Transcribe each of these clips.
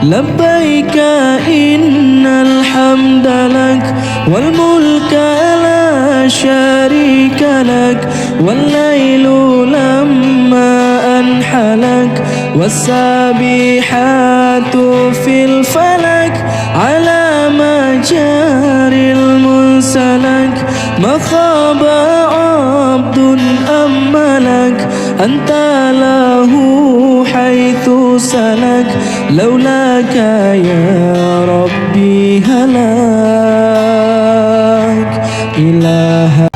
لبيك إن الحمد لك والملك لا شريك لك والليل لما أنحلك والسابحات في الفلك على مجاري المنسلك ما خاب عبد أم ملك أنت له حيث سلك لولاك يا ربي هلاك إله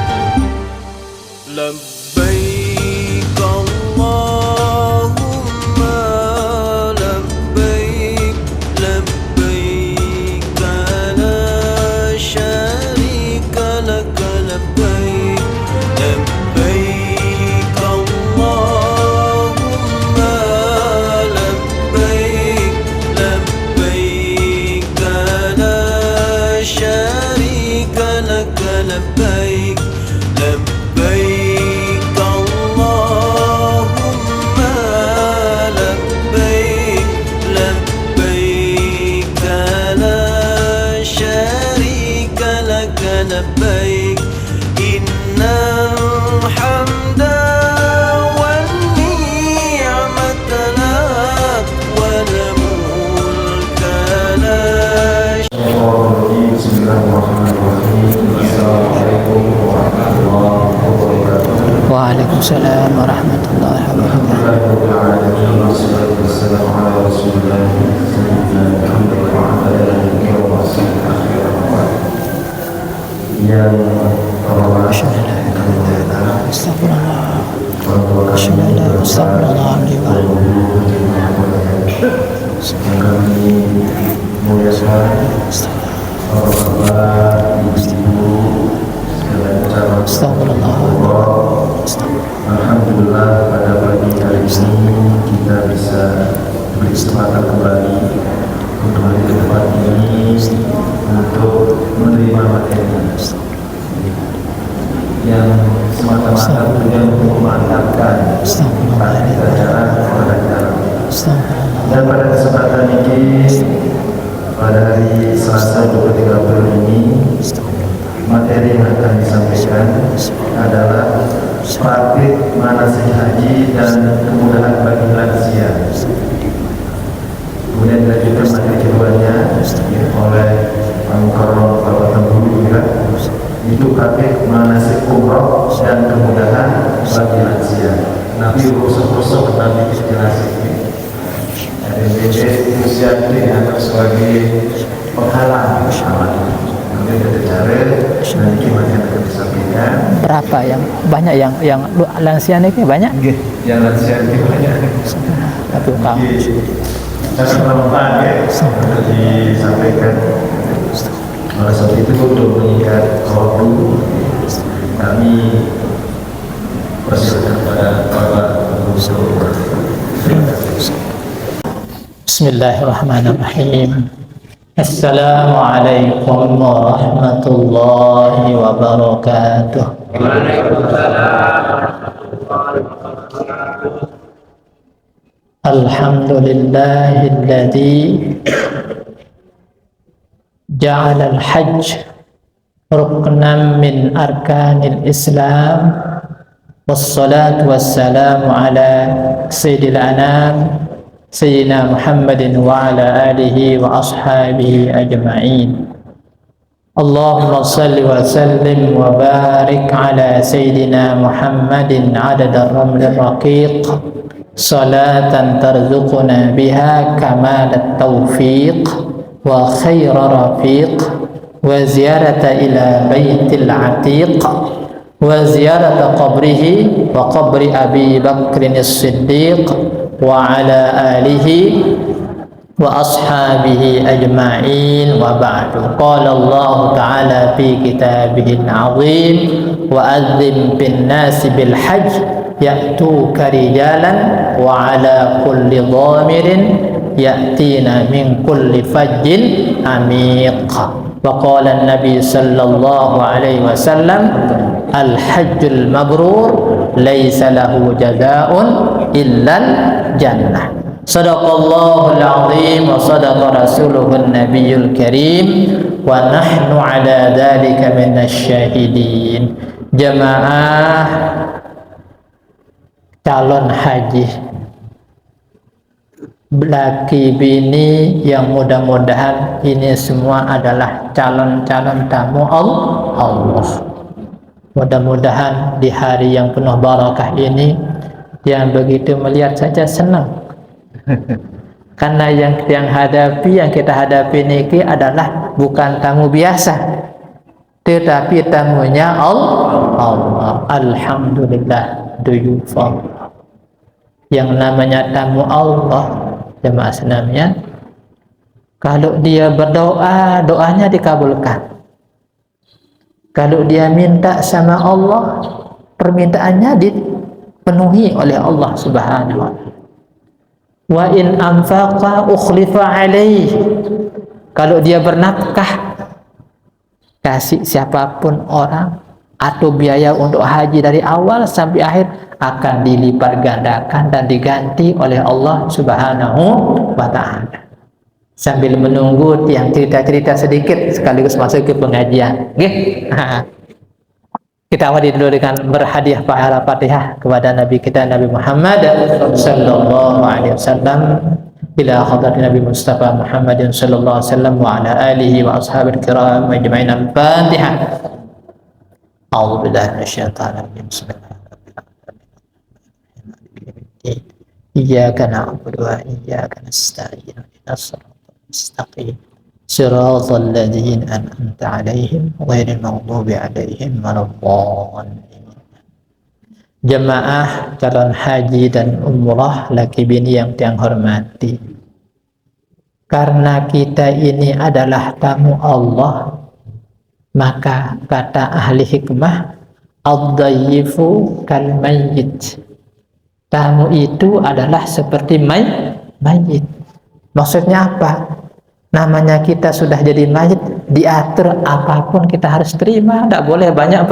لبيك اللهم لبيك لبيك لا شريك لك لبيك لبيك اللهم لبيك لبيك لا شريك لك لبيك لبيك اللهم لبيك لبيك لا شريك لك لبيك إن الحمد والنعمة لك والملك لا بسم الله الرحمن الرحيم. Assalamualaikum warahmatullahi wabarakatuh. Waalaikumsalam warahmatullahi wabarakatuh. Alhamdulillahirrahmanirrahim. Wassalatu wassalamu ala rasulillah sayyidina Muhammad wa ala alihi wa sahbihi yang terhormat Astagfirullah. Astagfirullah. yang kami muliakan para bapak, ibu, segala Astagfirullah. Alhamdulillah pada pagi hari ini kita bisa berkesempatan kembali untuk hari ke tempat ini untuk menerima materi yang semata-mata tujuan untuk memantapkan ajaran kepada kita. Dan pada kesempatan ini pada hari Selasa 23 April ini materi yang akan disampaikan adalah praktik manasik haji dan kemudahan bagi lansia. Kemudian dilanjutkan materi keduanya oleh Pak Mukarram Bapak Tengku juga, itu praktik manasik umroh dan kemudahan bagi lansia. Nanti rusuk-rusuk nanti dijelasin. RNBC usia ini dianggap sebagai penghalang amal. Kemudian kita cari nanti materi akan disampaikan. Berapa yang banyak yang lansia ini banyak? Yang lansia ini banyak. Tapi kamu Cara perempuan untuk disampaikan. Oleh sebab itu untuk menyikat waktu kami persilakan kepada Bapak Gubernur. Bismillahirrahmanirrahim. Assalamualaikum warahmatullahi wabarakatuh. Alhamdulillahilladzi ja'ala al-hajj ruknan min arkanil Islam wassalatu wassalamu ala sayyidil anam Sayyidina Muhammadin wa ala alihi wa ashabihi ajma'in. Allahumma salli wa sallim wa barik ala Sayyidina Muhammadin adada ramli raqiq salatan tarzuquna biha kamal at-tawfiq wa khaira rafiq wa ziyarata ila baitil atiq wa ziyarata qabrihi wa qabri Abi Bakrin as-Siddiq wa ala alihi wa ashabihi ajma'in wa ba'du. Qala Allah ta'ala fi kitabihil azim wa adzim bin nasi bil hajj ya'tuka rijalan wa ala kulli dhamirin ya'tina min kulli fajjin amiq. Wa qala an-nabi sallallahu alaihi wasallam al-hajjul mabrur laisa lahu jazaa'un illal jannah. Sadaqallahul azim wa sadaqa rasuluhun nabiyul karim wa nahnu ala dzalika minasyahidin. Jamaah calon haji laki bini yang mudah-mudahan ini semua adalah calon-calon tamu Allah. Mudah-mudahan di hari yang penuh barakah ini yang begitu melihat saja senang. Karena yang kita hadapi ini adalah bukan tamu biasa, tetapi tamunya Allah. Alhamdulillah, duyufan. Yang namanya tamu Allah, jemaah sekalian, kalau dia berdoa, doanya dikabulkan. Kalau dia minta sama Allah, permintaannya dipenuhi oleh Allah Subhanahu wa ta'ala. Wa in anfaqa ukhlifa alaih. Kalau dia bernafkah, kasih siapapun orang atau biaya untuk haji dari awal sampai akhir akan dilipat gandakan dan diganti oleh Allah Subhanahu wa ta'ala. Sambil menunggu yang cerita-cerita sedikit sekaligus masuk ke pengajian. Okay? Kita awali dulu dengan berhadiah pahala Fatihah kepada Nabi kita Nabi Muhammad sallallahu alaihi wasallam, ila hadrat Nabi Mustafa Muhammadin sallallahu alaihi wasallam wa ala alihi wa ashabil kiram ajma'in. Al-Fatihah. A'udzu billahi minasyaitonir rajim. Bismillahirrahmanirrahim. Iyyaka na'budu wa iyyaka nasta'in. Ihdinas siratal mustaqim. Siratal ladzina an'amta 'alaihim ghairil maghdubi 'alaihim waladdallin. Jemaah calon haji dan umrah laki bini yang tiang hormati, karena kita ini adalah tamu Allah, maka kata ahli hikmah, ad-dayyifu kal mayyit. Tamu itu adalah seperti mayit. Maksudnya apa? Namanya kita sudah jadi mayit, diatur apapun kita harus terima, tidak boleh banyak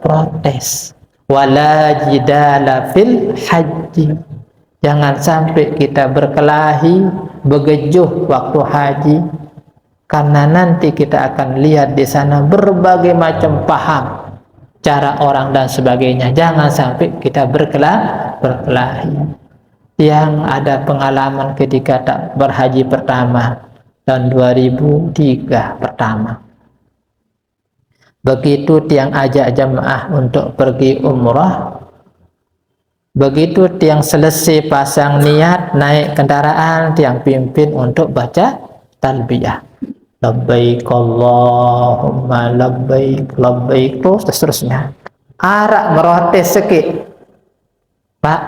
protes. Wala jidala fil haji. Jangan sampai kita berkelahi, begejuh waktu haji, karena nanti kita akan lihat di sana berbagai macam paham, cara orang dan sebagainya. Jangan sampai kita berkelahi. Yang ada pengalaman ketika tak berhaji pertama tahun 2003 pertama, begitu tiang ajak jemaah untuk pergi umrah, begitu tiang selesai pasang niat naik kendaraan, tiang pimpin untuk baca talbiyah, labbaik Allahumma labbaik labbaik, terus seterusnya. Arak merotes sikit, Pak,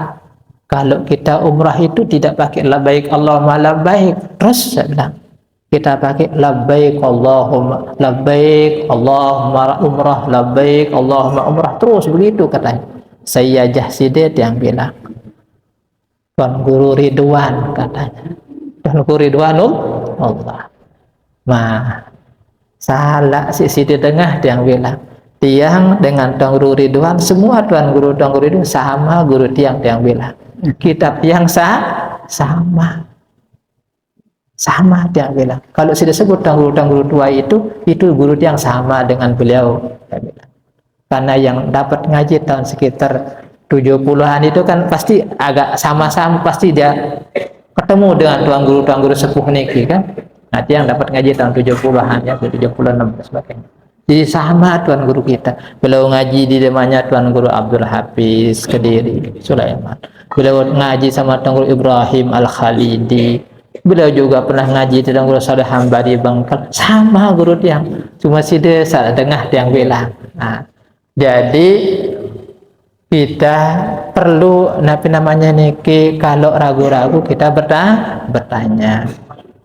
kalau kita umrah itu tidak pakai labbaik Allahumma labbaik. Terus saya bilang, kita pakai labbaik Allahumma labbaik Allahumma umrah labbaik Allahumma umrah, terus begitu katanya. Saya Jahsidet yang bilang, Tuan Guru Ridwan katanya, Tuan Guru Ridwanul Allah. Nah, salah sisi di tengah yang bilang, tiang dengan Tuan Guru Ridwan, semua Tuan Guru Ridwan sama guru tiang bilang, kitab yang sama dia bilang. Kalau sudah sebut Tuan Guru tua itu guru yang sama dengan beliau, dia bilang. Karena yang dapat ngaji tahun sekitar 70-an itu kan pasti agak sama-sama, pasti dia ketemu dengan Tuan Guru sepuh niki kan. Nah, dia yang dapat ngaji tahun 70-an ya, 76 dan sebagainya. Jadi sama Tuan Guru kita. Beliau ngaji di demanya Tuan Guru Abdul Hafiz Kediri Sulaiman. Beliau ngaji sama Tuan Guru Ibrahim Al-Khalidi. Beliau juga pernah ngaji di Tuan Guru Saleh Hambari Bangkal. Sama guru tiang, cuma si desa tengah tiang bilang. Nah, jadi kita perlu namanya niki, kalau ragu-ragu kita bertanya.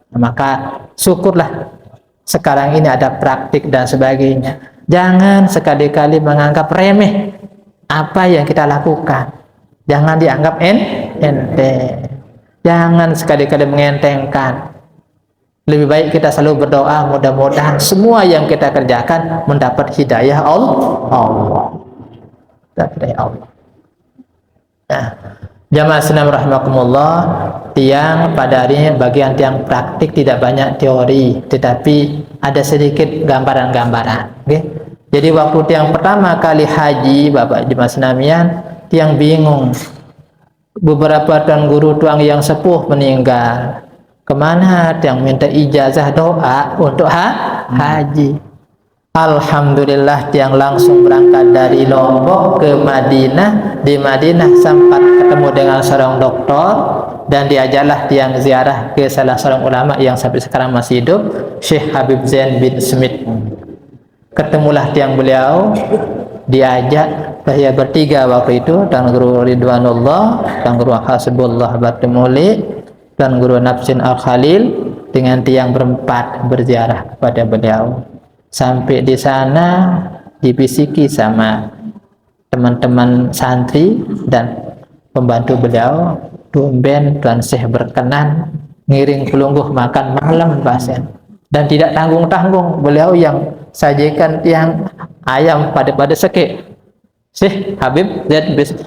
Maka syukurlah sekarang ini ada praktik dan sebagainya. Jangan sekali-kali menganggap remeh apa yang kita lakukan. Jangan dianggap enteng. Jangan sekali-kali mengentengkan. Lebih baik kita selalu berdoa, mudah-mudahan semua yang kita kerjakan mendapat hidayah Allah. Hidayah Allah. Nah, Jamaah sekalian rahimakumullah, tiang pada hari ini bagian tiang praktik tidak banyak teori, tetapi ada sedikit gambaran-gambaran. Okay? Jadi waktu tiang pertama kali haji, Bapak jemaah sekalian, tiang bingung. Beberapa tuan guru tuang yang sepuh meninggal. Kemana tiang minta ijazah doa untuk haji? Alhamdulillah tiang langsung berangkat dari Lombok ke Madinah. Di Madinah sempat ketemu dengan seorang doktor dan diajarlah tiang ziarah ke salah seorang ulama yang sampai sekarang masih hidup, Syekh Habib Zain bin Smith. Ketemulah tiang beliau, diajak saya bertiga waktu itu, Tuan Guru Ridwanullah, Tuan Guru Hasibullah Batimuli, Tuan Guru Nafsin Al-Khalil, dengan tiang berempat berziarah kepada beliau. Sampai di sana dibisiki sama teman-teman santri dan pembantu beliau, tumben Tuan Syekh berkenan ngiring pelungguh makan malam pasien, dan tidak tanggung-tanggung beliau yang sajikan tiang ayam pada sekek. Syekh Habib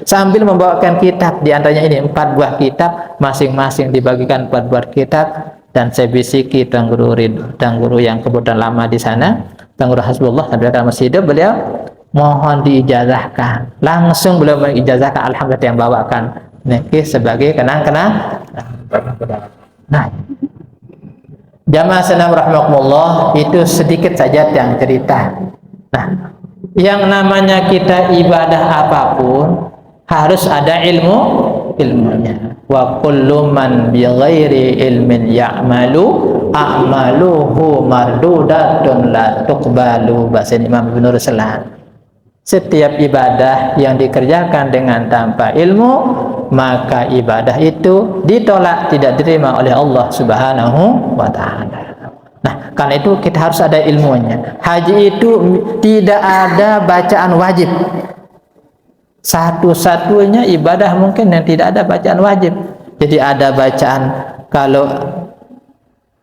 sambil membawakan kitab, di antaranya ini 4 buah kitab, masing-masing dibagikan 4 buah kitab. Dan saya bisiki Tuan Guru yang kebetulan lama di sana, Tuan Guru Hasbullah, sampai sekarang masih hidup, beliau mohon diijazahkan. Langsung beliau mengijazahkan, alhamdulillah yang bawakan niki sebagai kenang-kenang. Nah, jamaah sekalian rahimakumullah, itu sedikit saja yang cerita. Nah, yang namanya kita ibadah apapun harus ada ilmunya. Wa kullu man bi ghairi ilmin ya'malu a'maluhu mardudatun la tuqbalu, bahasa Imam Ibnu Ruslan. Setiap ibadah yang dikerjakan dengan tanpa ilmu, maka ibadah itu ditolak, tidak diterima oleh Allah Subhanahu wa ta'ala. Nah, karena itu kita harus ada ilmunya. Haji itu tidak ada bacaan wajib. Satu-satunya ibadah mungkin yang tidak ada bacaan wajib. Jadi ada bacaan, kalau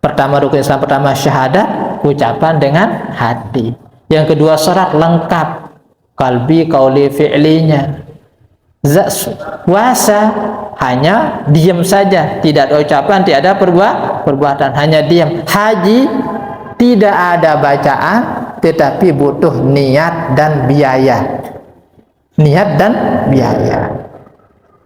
pertama rukun Islam pertama syahadat, ucapan dengan hati. Yang kedua syarat lengkap, qalbi, qauli, fi'linya. Puasa hanya diam saja, tidak ada ucapan, tidak ada perbuatan, hanya diam. Haji tidak ada bacaan, tetapi butuh niat dan biaya. Niat dan biaya.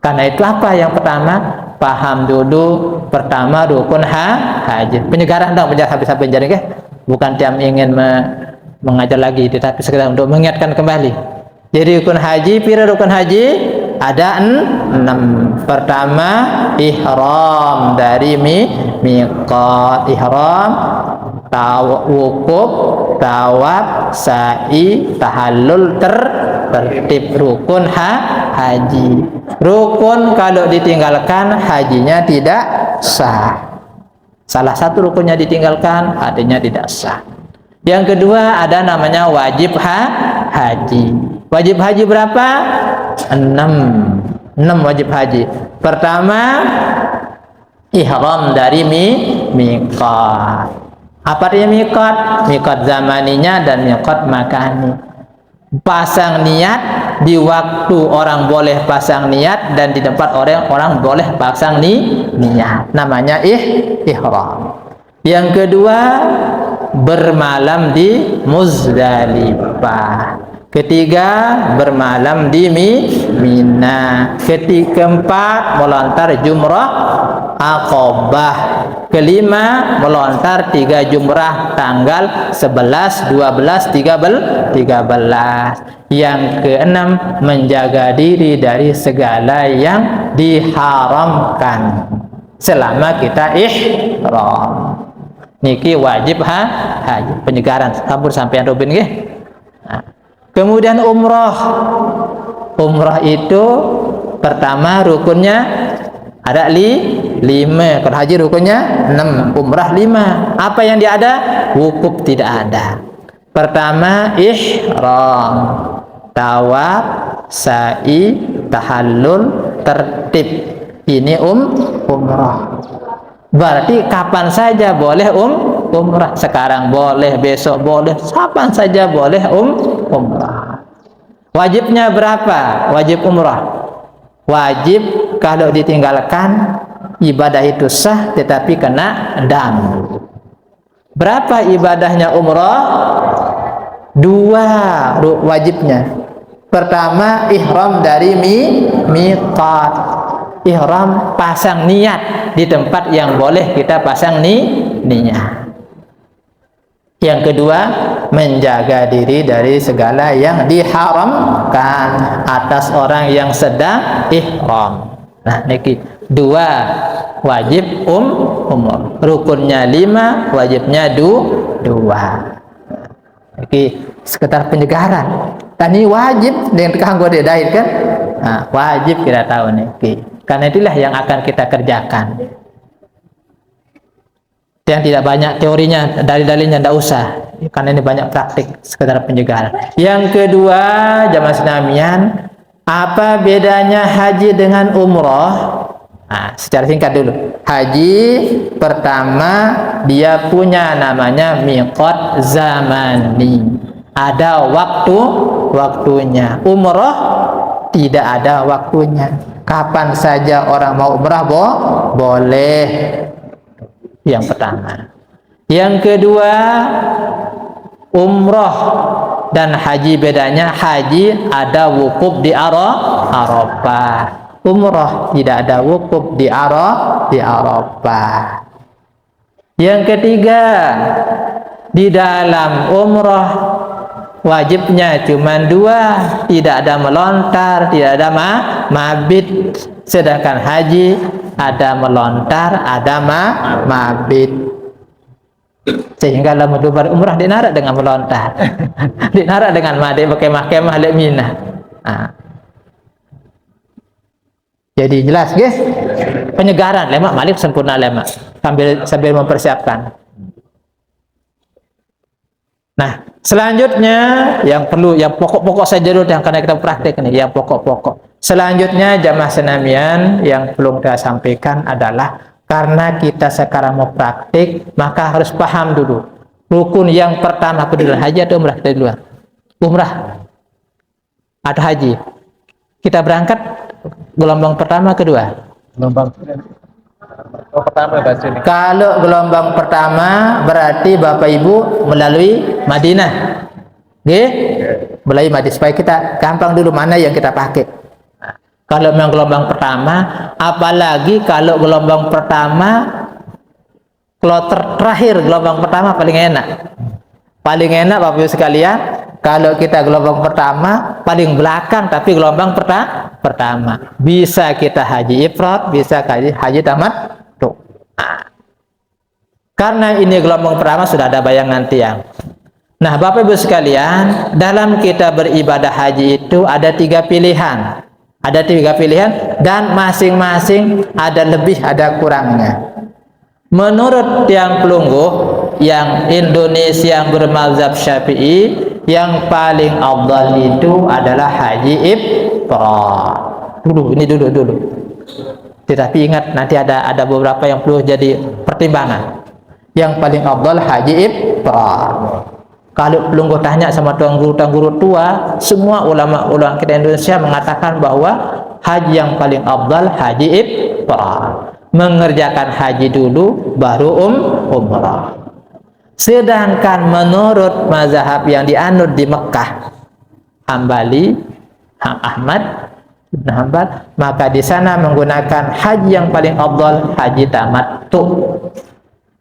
Karena itu apa yang pertama? Paham dulu pertama rukun haji. Penyegaran dong, penjara habis-habis jadi, bukan tiap ingin mengajar lagi, tetapi sekedar untuk mengingatkan kembali. Jadi rukun haji, pira rukun haji? Ada 6. Pertama, ihram dari miqat. Ihram, wukuf, tawaf, sa'i, tahallul, tertib. Rukun haji. Rukun kalau ditinggalkan hajinya tidak sah. Salah satu rukunnya ditinggalkan, hajinya tidak sah. Yang kedua ada namanya wajib haji. Wajib haji berapa? 6 wajib haji. Pertama, ihram dari miqat. Apa artinya miqat? Miqat zamaninya dan miqat makani. Pasang niat di waktu orang boleh pasang niat, dan di tempat orang boleh pasang niat. Namanya ihram. Yang kedua, bermalam di Muzdalifah. Ketiga, bermalam di Mina. Keempat, melontar jumrah Aqabah. Kelima, melontar 3 jumrah tanggal 11, 12, 13. Yang keenam, menjaga diri dari segala yang diharamkan selama kita ihram. Niki wajib haji, penyegaran sampun sampean Robin nggih. Nah, kemudian umrah. Umrah itu pertama rukunnya ada 5. Kalau haji rukunnya 6, umrah 5. Apa yang dia ada? Wukuf tidak ada. Pertama ihram, tawaf, sa'i, tahallul, tertib. Ini umrah. Berarti kapan saja boleh umrah. Sekarang boleh, besok boleh, kapan saja boleh umrah. Wajibnya berapa? Wajib umrah. Wajib kalau ditinggalkan ibadah itu sah tetapi kena dam. Berapa ibadahnya umrah? 2 wajibnya. Pertama, ihram dari miqat. Ihram, pasang niat di tempat yang boleh kita pasang niat. Yang kedua, menjaga diri dari segala yang diharamkan atas orang yang sedang ihram. Nah, niki 2 wajib umrah. Rukunnya 5, wajibnya 2. Niki sekitar penyegaran. Dan ini wajib dengan kanggo dedait kan? Nah, wajib kita tahu niki. Karena itulah yang akan kita kerjakan. Yang tidak banyak teorinya, dalil-dalilnya tidak usah. Karena ini banyak praktik sekedar penyegaran. Yang kedua, jamaah sekalian, apa bedanya haji dengan umroh? Nah, secara singkat dulu. Haji pertama dia punya namanya miqat zamani. Ada waktunya. Umroh tidak ada waktunya. Kapan saja orang mau umrah boleh. Yang pertama. Yang kedua, umroh dan haji bedanya. Haji ada wukuf di Arafah. Umroh tidak ada wukuf di Arafah. Yang ketiga, di dalam umroh wajibnya cuma 2, tidak ada melontar, tidak ada mabit. Sedangkan haji ada melontar, ada mabit. Sehingga lamun umrah dinarak dengan melontar, dinarak dengan mabit, pakai kemah lek Mina. Nah. Jadi jelas, guys. Penyegaran lemak Malik sempurna lemak sambil mempersiapkan. Nah, selanjutnya yang pokok-pokok saja dulu yang karena kita praktik nih, yang pokok-pokok. Selanjutnya jamaah senamian yang belum saya sampaikan adalah karena kita sekarang mau praktik, maka harus paham dulu. Rukun yang pertama kedua haji atau umrah kita duluan? Umrah atau haji? Kita berangkat gelombang pertama kedua? Gelombang pertama bahasa ini. Kalau gelombang pertama berarti Bapak Ibu melalui Madinah. Oke? Melalui Madinah supaya kita gampang dulu mana yang kita pakai. Nah, kalau memang gelombang pertama, apalagi kalau gelombang pertama kloter terakhir gelombang pertama paling enak. Paling enak Bapak Ibu sekalian, kalau kita gelombang pertama paling belakang tapi gelombang pertama. Bisa kita haji ifrad, bisa haji tamat. Nah, karena ini gelombang pertama sudah ada bayangan tiang. Nah, Bapak Ibu sekalian, dalam kita beribadah haji itu ada 3 pilihan. Ada 3 pilihan dan masing-masing ada lebih ada kurangnya. Menurut tiang pelungguh yang Indonesia yang bermazhab Syafi'i, yang paling afdal itu adalah haji ifrad. Dulu. Tetapi ingat nanti ada beberapa yang perlu jadi pertimbangan. Yang paling afdal haji ifrad. Kalau pelungguh tanya sama tuan guru tua, semua ulama kita Indonesia mengatakan bahwa haji yang paling afdal haji ifrad. Mengerjakan haji dulu baru umrah. Sedangkan menurut mazhab yang dianut di Mekah, Hambali, Ahmad Ibn Hanbal, maka di sana menggunakan haji yang paling afdal haji tamattu.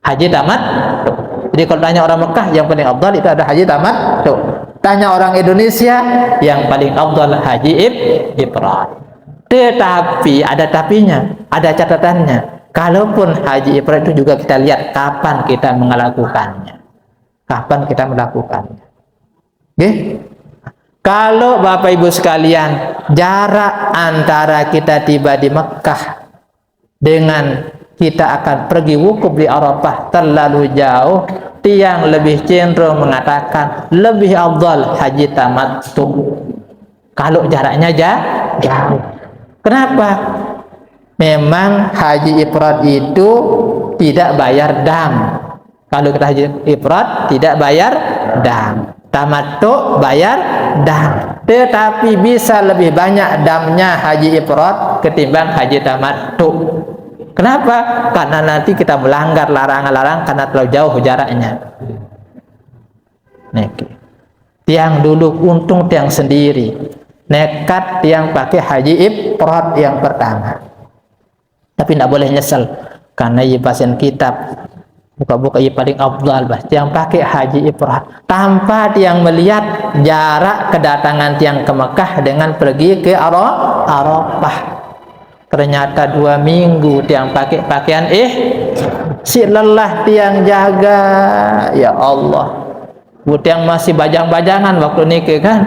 Haji tamattu. Jadi kalau tanya orang Mekah yang paling afdal itu ada haji tamattu. Tanya orang Indonesia yang paling afdal haji ifrad. Tetapi ada tapinya, ada catatannya. Kalaupun haji ifrad itu juga kita lihat kapan kita melakukannya. Kapan kita melakukannya. Oke? Kalau Bapak Ibu sekalian, jarak antara kita tiba di Mekah dengan kita akan pergi wukuf di Arafah terlalu jauh, tiang lebih cenderung mengatakan lebih afdal haji tamattu. Kalau jaraknya jauh. Kenapa? Memang haji ifrad itu tidak bayar dam. Kalau kita haji ifrad tidak bayar dam. tamattu bayar dam, tetapi bisa lebih banyak damnya haji ifrad ketimbang haji tamattu. Kenapa? Karena nanti kita melanggar larangan-larangan karena terlalu jauh jaraknya. Tiang dulu untung tiang sendiri, nekat tiang pakai haji ifrad yang pertama, tapi tidak boleh nyesel karena ia pasien kitab buka-buka ia paling afdal bah tiang pakai haji ifrad tanpa tiang melihat jarak kedatangan tiang ke Mekah dengan pergi ke Arafah. Ternyata 2 minggu tiang pakai pakaian si lelah tiang jaga, ya Allah. Tiang masih bajang-bajangan waktu nikah kan,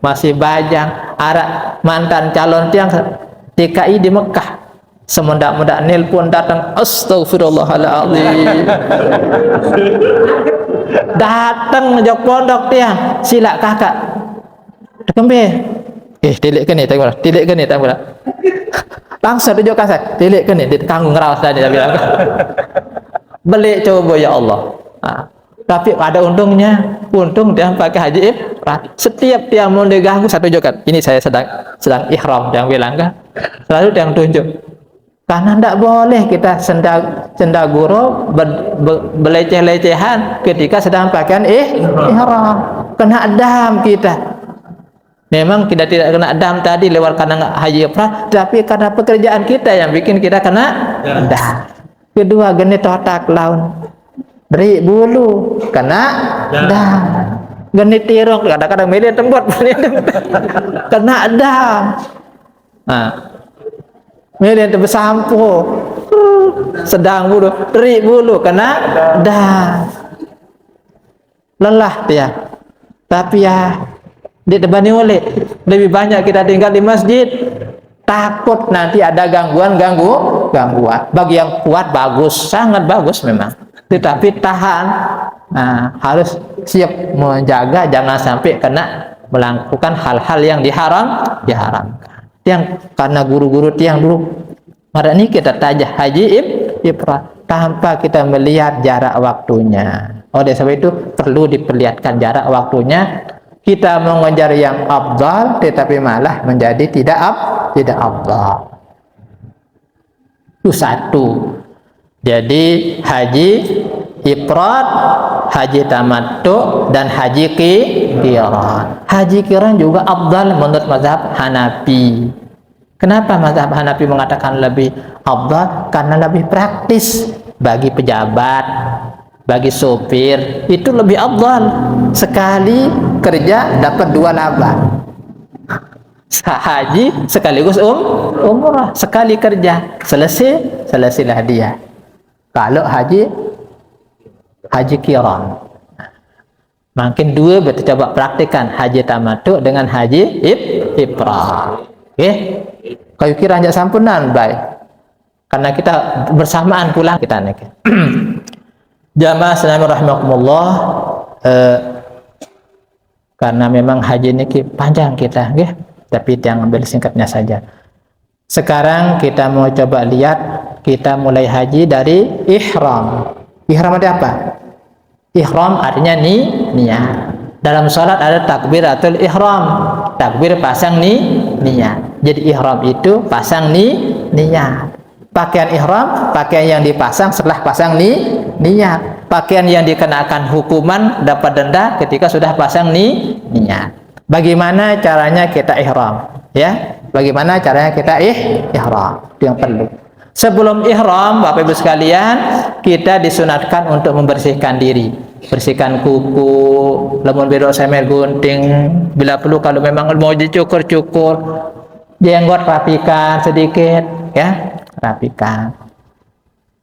masih bajang. Arak mantan calon tiang TKI di Mekah. Semendak-mendak nelpon datang, astagfirullahaladzim. Datang ngejok pondok tiang, sila kakak. Kembe. Tilik ke ni tengok, tilik ke ni tengok. Langsung tunjukkan saya, tilik ke ni, kanggung ngerawas tadi dia bilang. Belik coba ya Allah. Tapi ada untungnya, untung dia pakai haji ifrad. Setiap dia mau diganggu saya tunjukkan. Ini saya sedang ihram, yang bilang kan. Selalu dia tunjuk. Karena tidak boleh kita sendaguro beleceh-lecehan ketika sedang pakaian ihram. Kena dam kita. Memang kita tidak kena dam tadi lewat karena haji ifrad, tapi karena pekerjaan kita yang bikin kita kena dam. Kedua, geni totak laun. Dari bulu kena dam. Geni tirong kadang-kadang milih tempat kena dam. Milih tempat sampo sedang bulu, dari bulu kena dam. Lelah dia. Tapi ya dibanding oleh lebih banyak kita tinggal di masjid, takut nanti ada gangguan. Bagi yang kuat bagus, sangat bagus memang, tetapi tahan. Harus siap menjaga jangan sampai kena melakukan hal-hal yang diharamkan. Yang karena guru-guru tiang dulu hari ini kita tajah haji ifrad tanpa kita melihat jarak waktunya. Oleh sebab itu perlu diperlihatkan jarak waktunya. Kita mengejar yang afdal tetapi malah menjadi tidak afdal. Itu satu. Jadi haji ifrad, haji tamattu dan haji qiran. Haji qiran juga afdal menurut mazhab Hanafi. Kenapa mazhab Hanafi mengatakan lebih afdal? Karena lebih praktis bagi pejabat, bagi sopir, itu lebih afdal. Sekali kerja dapat 2 laba. Haji sekaligus umrah, sekali kerja selesailah dia. Kalau haji qiran, makin 2 betul coba praktikan haji tamattu dengan haji ifrad. Kayu kira aja sampunan baik. Karena kita bersamaan pulang kita naik. Jamaah sekalian rahimakumullah, karena memang haji ini panjang kita, tapi yang ambil singkatnya saja. Sekarang kita mau coba lihat, kita mulai haji dari ihram. Ihram ada apa? Ihram artinya niat. Dalam salat ada takbiratul ihram, takbir pasang niat. Jadi ihram itu pasang niat. Pakaian ihram, pakaian yang dipasang setelah pasang niat. Pakaian yang dikenakan hukuman dapat denda ketika sudah pasang niat. Bagaimana caranya kita ihram? Ya, bagaimana caranya kita ihram? Itu yang perlu. Sebelum ihram, Bapak Ibu sekalian, kita disunatkan untuk membersihkan diri, bersihkan kuku, lemon biru semer gunting, bila perlu kalau memang mau dicukur-cukur, jenggot rapikan sedikit, ya, rapikan.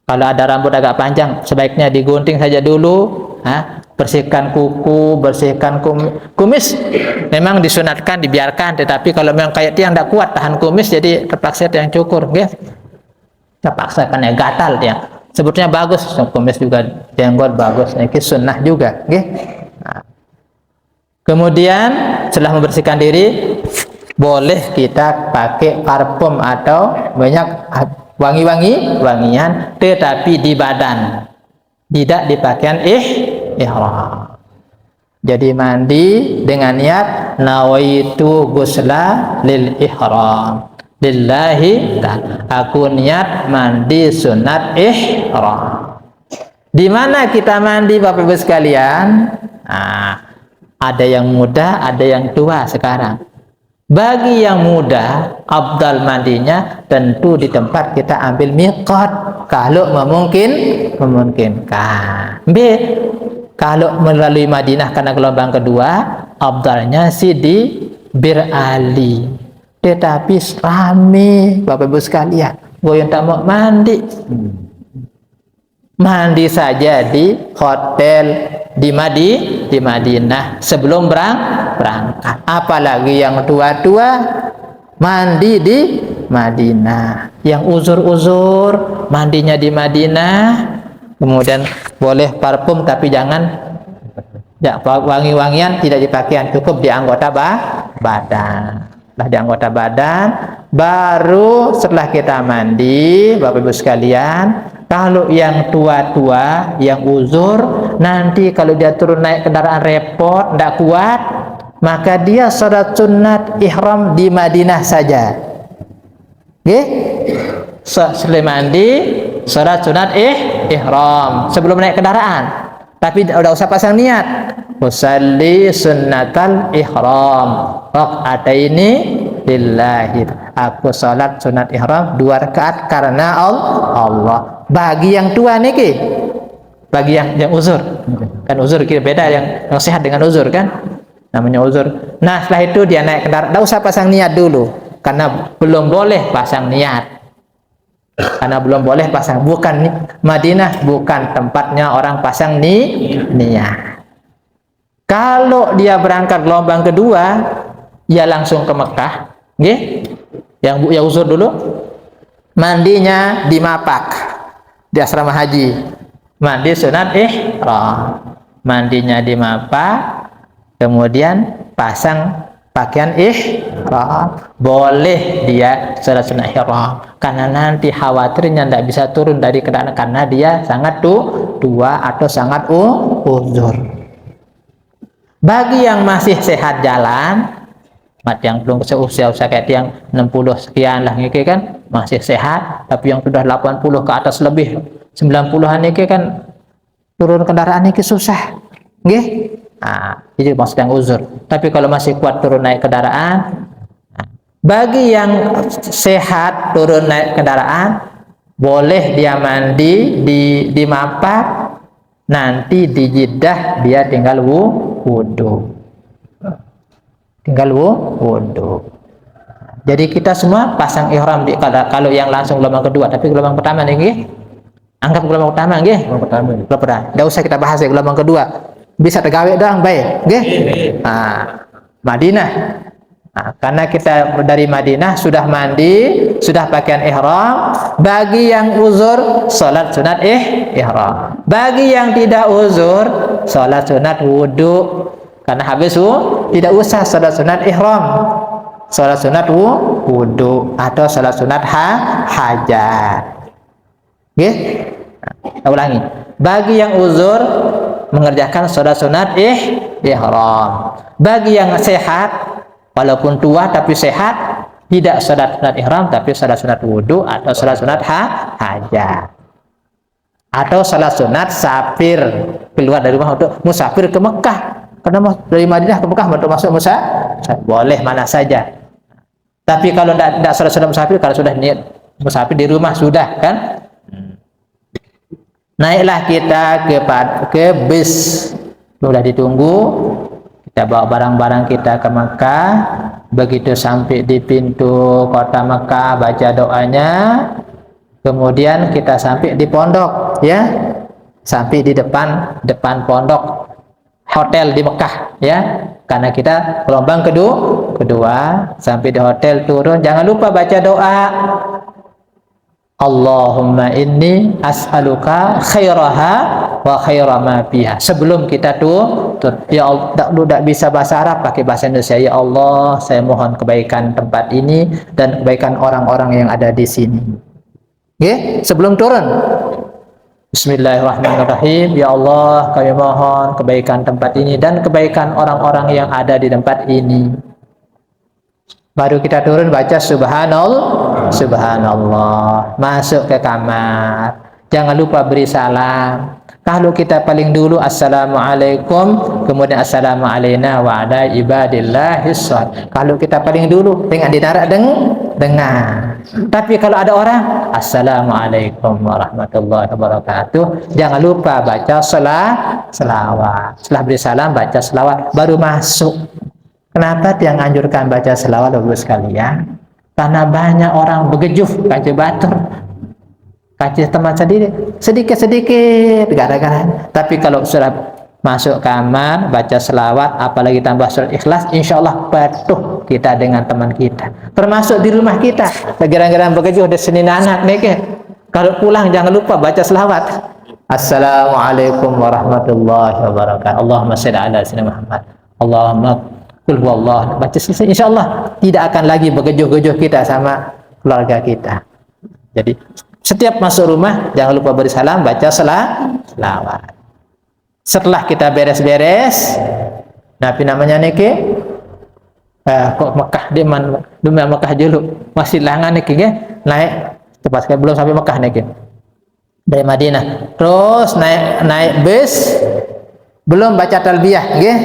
Kalau ada rambut agak panjang, sebaiknya digunting saja dulu. Bersihkan kuku, bersihkan kumis. Memang disunatkan dibiarkan, tetapi kalau memang kayak tiang tidak kuat tahan kumis, jadi terpaksa tiang cukur, ya. Terpaksa karena gatal dia. Sebetulnya bagus, kumis juga jenggot bagus, ini sunnah juga, ya. Kemudian setelah membersihkan diri, boleh kita pakai parfum atau minyak wangian, tetapi di badan, tidak di pakaian ihram. Jadi mandi dengan niat nawaitu ghusla lil ihram. Lillahi ta'ala. Aku niat mandi sunat ihram. Di mana kita mandi Bapak Ibu sekalian? Nah, ada yang muda, ada yang tua sekarang. Bagi yang muda, afdal mandinya tentu di tempat kita ambil miqat kalau memungkinkan. B, kalau melalui Madinah karena gelombang kedua, afdalnya sih di Bir Ali. Tetapi rame Bapak Ibu sekalian, goyang tak mau mandi. Mandi saja di hotel di Madinah sebelum berangkat. Apalagi yang tua-tua mandi di Madinah. Yang uzur-uzur mandinya di Madinah. Kemudian boleh parfum tapi jangan ya, wangi-wangian tidak dipakai, cukup di anggota badan. Di anggota badan. Baru setelah kita mandi Bapak Ibu sekalian, kalau yang tua-tua, yang uzur, nanti kalau dia turun naik kendaraan repot, tidak kuat, maka dia salat sunat ihram di Madinah saja. Oke? Setelah mandi, salat sunat ihram sebelum naik kendaraan. Tapi udah usah pasang niat. Usalli sunnatal ihram rakaataini lillahi. Aku salat sunat ihram 2 rakaat karena Allah. Bagi yang tua niki, bagi yang uzur, kan uzur kira beda yang sehat dengan uzur kan, namanya uzur. Nah setelah itu dia naik kendaraan, tidak usah pasang niat dulu, karena belum boleh pasang niat, karena belum boleh pasang. Bukan Madinah, bukan tempatnya orang pasang niat. Kalau dia berangkat gelombang kedua, ya langsung ke Mekah, nggih? Yang uzur dulu, mandinya di Mapak, di asrama haji, mandi sunat ihram, mandinya di Mapak, kemudian pasang pakaian ihram, boleh dia salat sunat ihram, karena nanti khawatirnya tidak bisa turun dari kendaraan karena dia sangat tua atau sangat uzur. Bagi yang masih sehat jalan, yang belum seusia kayak yang 60 sekian lah niki kan masih sehat, tapi yang sudah 80 ke atas lebih 90-an niki kan turun kendaraan niki susah, nggih. Nah, itu maksud yang uzur. Tapi kalau masih kuat turun naik kendaraan, bagi yang sehat turun naik kendaraan, boleh dia mandi di Mapak, nanti di Jeddah dia tinggal wudu. Jadi kita semua pasang ihram kalau yang langsung gelombang kedua, tapi gelombang pertama nih, anggap gelombang pertama nggih. Gelombang pertama. Enggak usah kita bahas ya gelombang kedua. Bisa tergawe doang baik, nggih. Nah, Madinah. Nah, karena kita dari Madinah sudah mandi, sudah pakaian ihram, bagi yang uzur salat sunat ihram. Bagi yang tidak uzur salat sunat wudu. Karena habis tidak usah salat sunat ihram, salat sunat wudu atau salat sunat hajat. Oke? Nah, ulangi. Bagi yang uzur mengerjakan salat sunat ihram. Bagi yang sehat, walaupun tua tapi sehat, tidak salat sunat ihram tapi salat sunat wudu atau salat sunat hajat. Atau salat sunat safir, keluar dari rumah untuk musafir ke Mekah. Karena dari Madinah ke Mekah untuk masuk boleh mana saja. Tapi kalau tidak salat musafir, kalau sudah niat musafir di rumah sudah kan. Naiklah kita ke bis, sudah ditunggu. Kita bawa barang-barang kita ke Mekah. Begitu sampai di pintu kota Mekah, baca doanya. Kemudian kita sampai di pondok, ya, sampai di depan pondok hotel di Mekah, ya, karena kita gelombang kedua sampai di hotel turun, jangan lupa baca doa Allahumma inni as'aluka khairaha wa khaira ma fiha. Sebelum kita ya Allah, tidak bisa bahasa Arab, pakai bahasa Indonesia. Ya Allah, saya mohon kebaikan tempat ini dan kebaikan orang-orang yang ada di sini. Sebelum turun. Bismillahirrahmanirrahim. Ya Allah, kami mohon kebaikan tempat ini dan kebaikan orang-orang yang ada di tempat ini. Baru kita turun baca subhanallah, subhanallah. Masuk ke kamar. Jangan lupa beri salam. Kalau kita paling dulu assalamualaikum, kemudian assalamu alayna wa ala ibadillahis shalihin. Kalau kita paling dulu dengan didarat dengar. Tapi kalau ada orang assalamualaikum warahmatullahi wabarakatuh, jangan lupa baca selawat. Setelah beri salam baca selawat baru masuk. Kenapa dia anjurkan baca selawat Bapak sekalian? Karena banyak orang begejuf kaca batur, kaca teman sendiri sedikit-sedikit gara-gara. Tapi kalau sudah masuk kamar baca selawat, apalagi tambah surat ikhlas, insya Allah patuh kita dengan teman kita. Termasuk di rumah kita, gara-gara begejuf ada Senin anak nih. Kalau pulang jangan lupa baca selawat. Assalamualaikum warahmatullahi wabarakatuh. Allahumma shalli ala sayyidina Muhammad. Allahumma Qul huwallah, baca selesai, insyaallah tidak akan lagi begejuh-gejuh kita sama keluarga kita. Jadi setiap masuk rumah jangan lupa beri salam, baca selawat. Setelah kita beres-beres, Nabi namanya niki kok Mekah di mana Mekah dulu masih langan niki ya, naik tepat sekali belum sampai Mekah niki dari Madinah, terus naik bus. Belum baca talbiyah, nggih?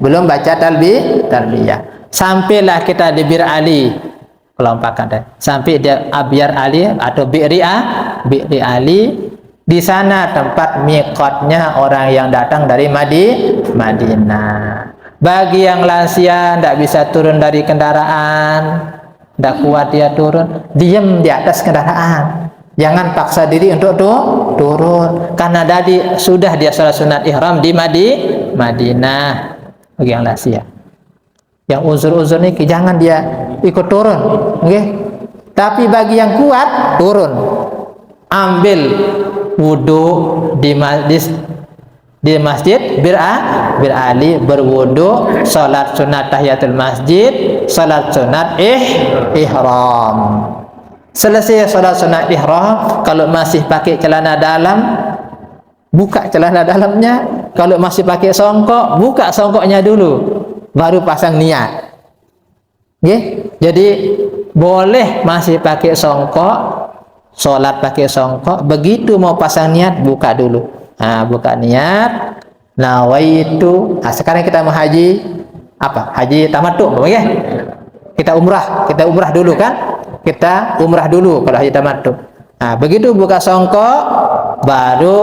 Belum baca talbiyah. Sampailah kita di Bir Ali. Kelompakan deh. Sampai di Abyar Ali atau Bi'ri Ali. Di sana tempat miqatnya orang yang datang dari Madinah. Bagi yang lansia tidak bisa turun dari kendaraan, tidak kuat dia turun, diam di atas kendaraan. Jangan paksa diri untuk turun, karena tadi sudah dia salat sunat ihram di Madinah. Bagi yang lansia, yang uzur-uzur ini jangan dia ikut turun, okay? Tapi bagi yang kuat turun, ambil wudu di masjid Bir Ali, berwudu, salat sunat tahiyatul masjid, salat sunat ihram. Selesai salat sunat ihram, kalau masih pakai celana dalam, buka celana dalamnya. Kalau masih pakai songkok, buka songkoknya dulu, baru pasang niat. Okay? Jadi boleh masih pakai songkok, sholat pakai songkok, begitu mau pasang niat, buka dulu. Nah, buka niat, nawaitu. Nah, sekarang kita mau haji apa? Haji tamattu, ya? Kita umrah dulu kan? Kita umrah dulu kalau haji tamattu. Nah, begitu buka songkok, baru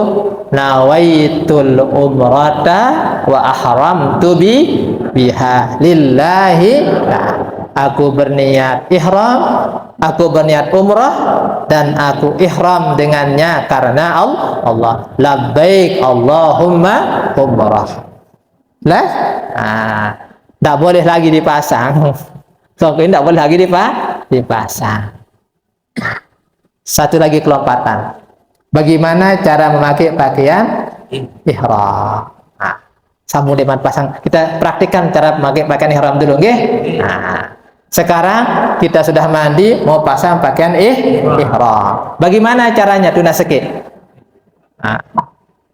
nawaitul umrata wa ahramtu biha lillahi. Nah, aku berniat ihram, aku berniat umrah, dan aku ihram dengannya karena Allah. Labbaik Allahumma umrah. Lah, tidak boleh lagi dipasang. Songkok ini tidak boleh lagi dipasang. Satu lagi kelompatan. Bagaimana cara memakai pakaian ihram? Nah, sambung dengan pasang. Kita praktikkan cara memakai pakaian ihram dulu, nggih? Nah, sekarang kita sudah mandi, mau pasang pakaian ihram. Bagaimana caranya? Tunas sikit. Nah,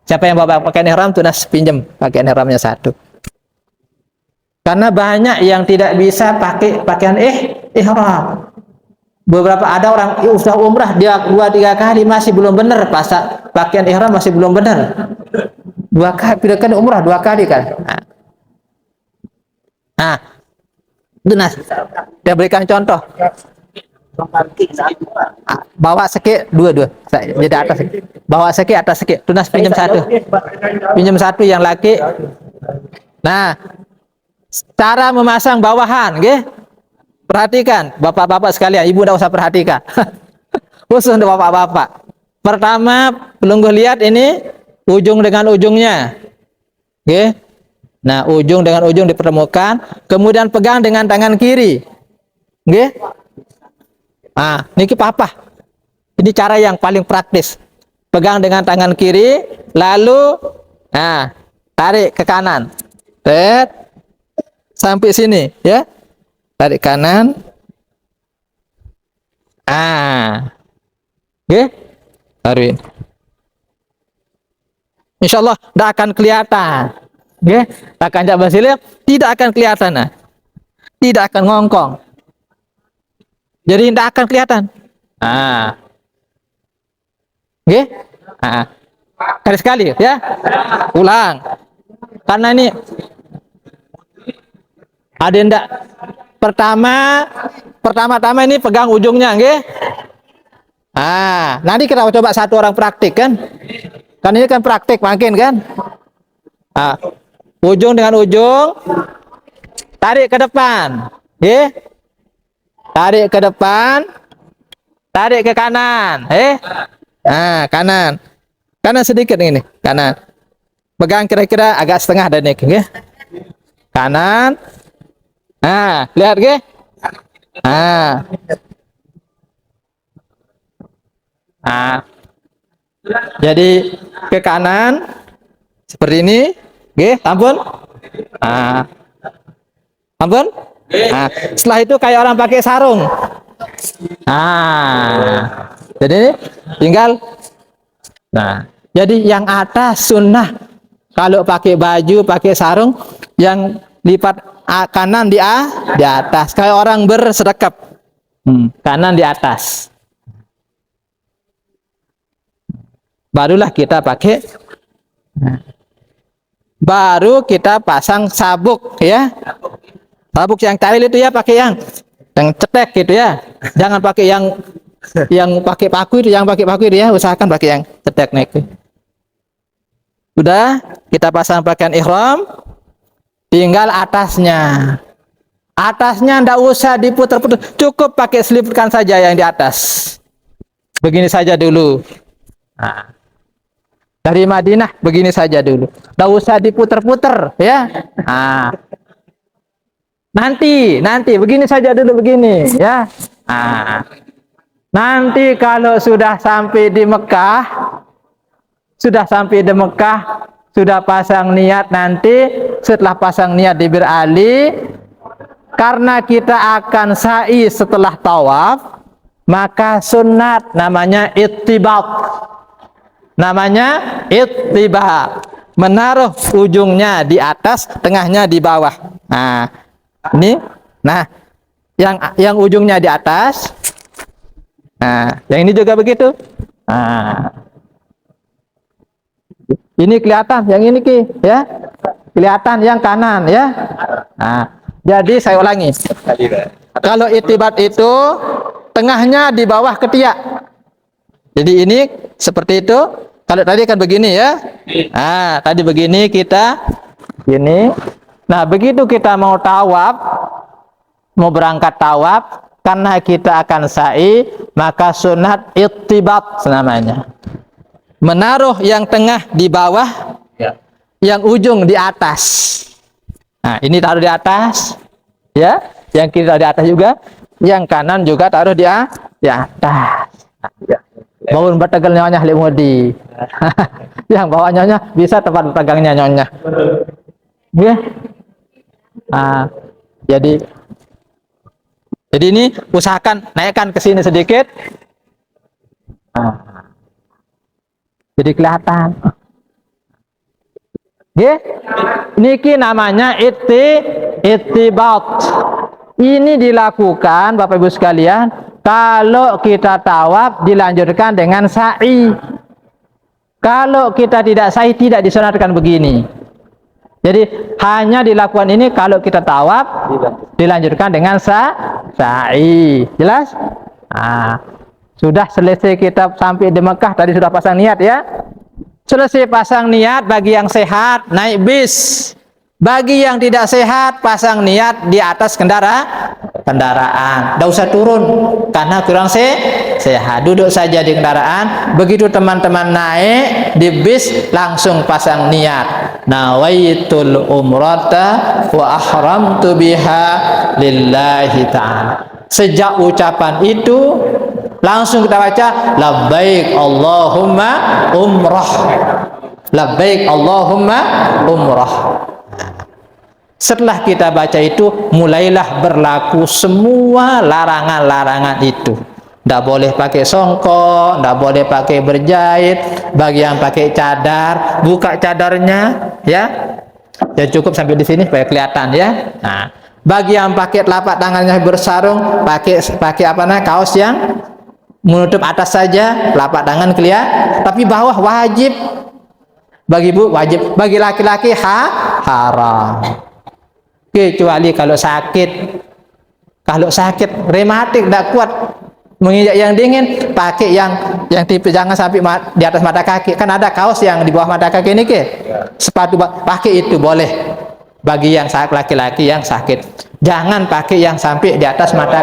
siapa yang bawa pakaian ihram, tunas pinjam pakaian ihramnya satu. Karena banyak yang tidak bisa pakai pakaian ihram. Beberapa ada orang usaha umrah dia 2-3 kali masih belum benar, pakaian ihram masih belum benar. 2 kali kan umrah 2 kali kan. Nah, tunas. Saya berikan contoh. Bawa sekit dua. Jadi atas. Bawa sekit atas sekit. Tunas pinjam satu. Pinjam satu yang laki. Nah, cara memasang bawahan, nggih? Perhatikan, bapak-bapak sekalian, ibu tidak usah perhatikan. Khusus untuk bapak-bapak. Pertama, pelungguh lihat ini ujung dengan ujungnya. Oke. Nah, ujung dengan ujung dipertemukan, kemudian pegang dengan tangan kiri. Oke. Nah, ini papa. Ini cara yang paling praktis. Pegang dengan tangan kiri, lalu tarik ke kanan. Sampai sini, ya. Tarik kanan. Oke. Tarik. Insya Allah tidak akan kelihatan. Okay? Akan jak bersilir, tidak akan kelihatan. Nah. Tidak akan ngongkong. Jadi tidak akan kelihatan. Okay? Sekali ya. Ulang. Karena ini ada enggak? Pertama-tama ini pegang ujungnya, nggih. Nanti kita coba satu orang praktik kan. Kan ini kan praktik makin kan. Ujung dengan ujung tarik ke depan, nggih. Tarik ke depan, tarik ke kanan, kanan. Kanan sedikit ini, kanan. Pegang kira-kira agak setengah dan naik, nggih. Kanan. Lihat nggih. Jadi ke kanan seperti ini, nggih, ampun. Ampun. Setelah itu kayak orang pakai sarung. Jadi tinggal. Jadi yang atas sunnah kalau pakai baju, pakai sarung, yang lipat kanan di atas, kayak orang bersedekap. Kanan di atas. Barulah kita pakai. Baru kita pasang sabuk ya. Sabuk yang kail itu ya, pakai yang cetek gitu ya. Jangan pakai yang pakai paku itu, yang pakai paku itu ya, usahakan pakai yang cetek naik. Sudah, kita pasang pakaian ihram. Tinggal atasnya. Atasnya ndak usah diputar-putar, cukup pakai seliputkan saja yang di atas. Begini saja dulu. Dari Madinah begini saja dulu. Ndak usah diputar-putar ya. Nanti begini saja dulu begini ya. Nanti kalau sudah sampai di Mekah, sudah pasang niat, nanti setelah pasang niat di Bir Ali, karena kita akan sa'i setelah tawaf, maka sunat namanya ittibat. Menaruh ujungnya di atas, tengahnya di bawah. Yang ujungnya di atas. Yang ini juga begitu. Ini kelihatan, yang ini ya. Kelihatan yang kanan ya. Jadi saya ulangi. Kalau ittibat itu tengahnya di bawah ketiak. Jadi ini seperti itu. Kalau tadi kan begini ya. Tadi begini kita gini. Nah, begitu kita mau tawaf, mau berangkat tawaf, karena kita akan sa'i, maka sunat ittibat namanya. Menaruh yang tengah di bawah, yang ujung di atas. Ini taruh di atas, ya. Yang kiri taruh di atas juga, yang kanan juga taruh di atas. Bangun bertegal nyonya limudi. Yang bawa nyonya bisa tempat pegangnya nyonya. Ya. Jadi ini usahakan naikkan ke sini sedikit. Jadi kelihatan. Niki namanya ittibat. Ini dilakukan Bapak Ibu sekalian kalau kita tawaf, dilanjutkan dengan sa'i. Kalau kita tidak sa'i, tidak disunatkan begini. Jadi hanya dilakukan ini kalau kita tawaf, dilanjutkan dengan sa'i. Jelas? Sudah selesai kita sampai di Mekah, tadi sudah pasang niat ya. Selesai pasang niat, bagi yang sehat naik bis. Bagi yang tidak sehat, pasang niat di atas kendaraan. Tidak usah turun karena kurang sehat. Duduk saja di kendaraan. Begitu teman-teman naik di bis, langsung pasang niat. Nawaitul umrata wa ahramtu biha lillahi ta'ala. Sejak ucapan itu langsung kita baca labbaik Allahumma umrah. Labbaik Allahumma umrah. Setelah kita baca itu, mulailah berlaku semua larangan-larangan itu. Nggak boleh pakai songkok, nggak boleh pakai berjahit. Bagi yang pakai cadar, buka cadarnya, ya. Ya cukup sampai di sini supaya kelihatan, ya. Nah, bagi yang pakai telapak tangannya bersarung, pakai apa namanya, kaos yang menutup atas saja, telapak tangan kelihatan, tapi bawah wajib. Bagi ibu wajib, bagi laki-laki haram. Kecuali kalau sakit. Kalau sakit rematik tidak kuat menginjak yang dingin, pakai yang tipis, jangan sampai di atas mata kaki. Kan ada kaos yang di bawah mata kaki ini ke? Sepatu pakai itu boleh. Bagi yang laki-laki yang sakit, jangan pakai yang sampai di atas mata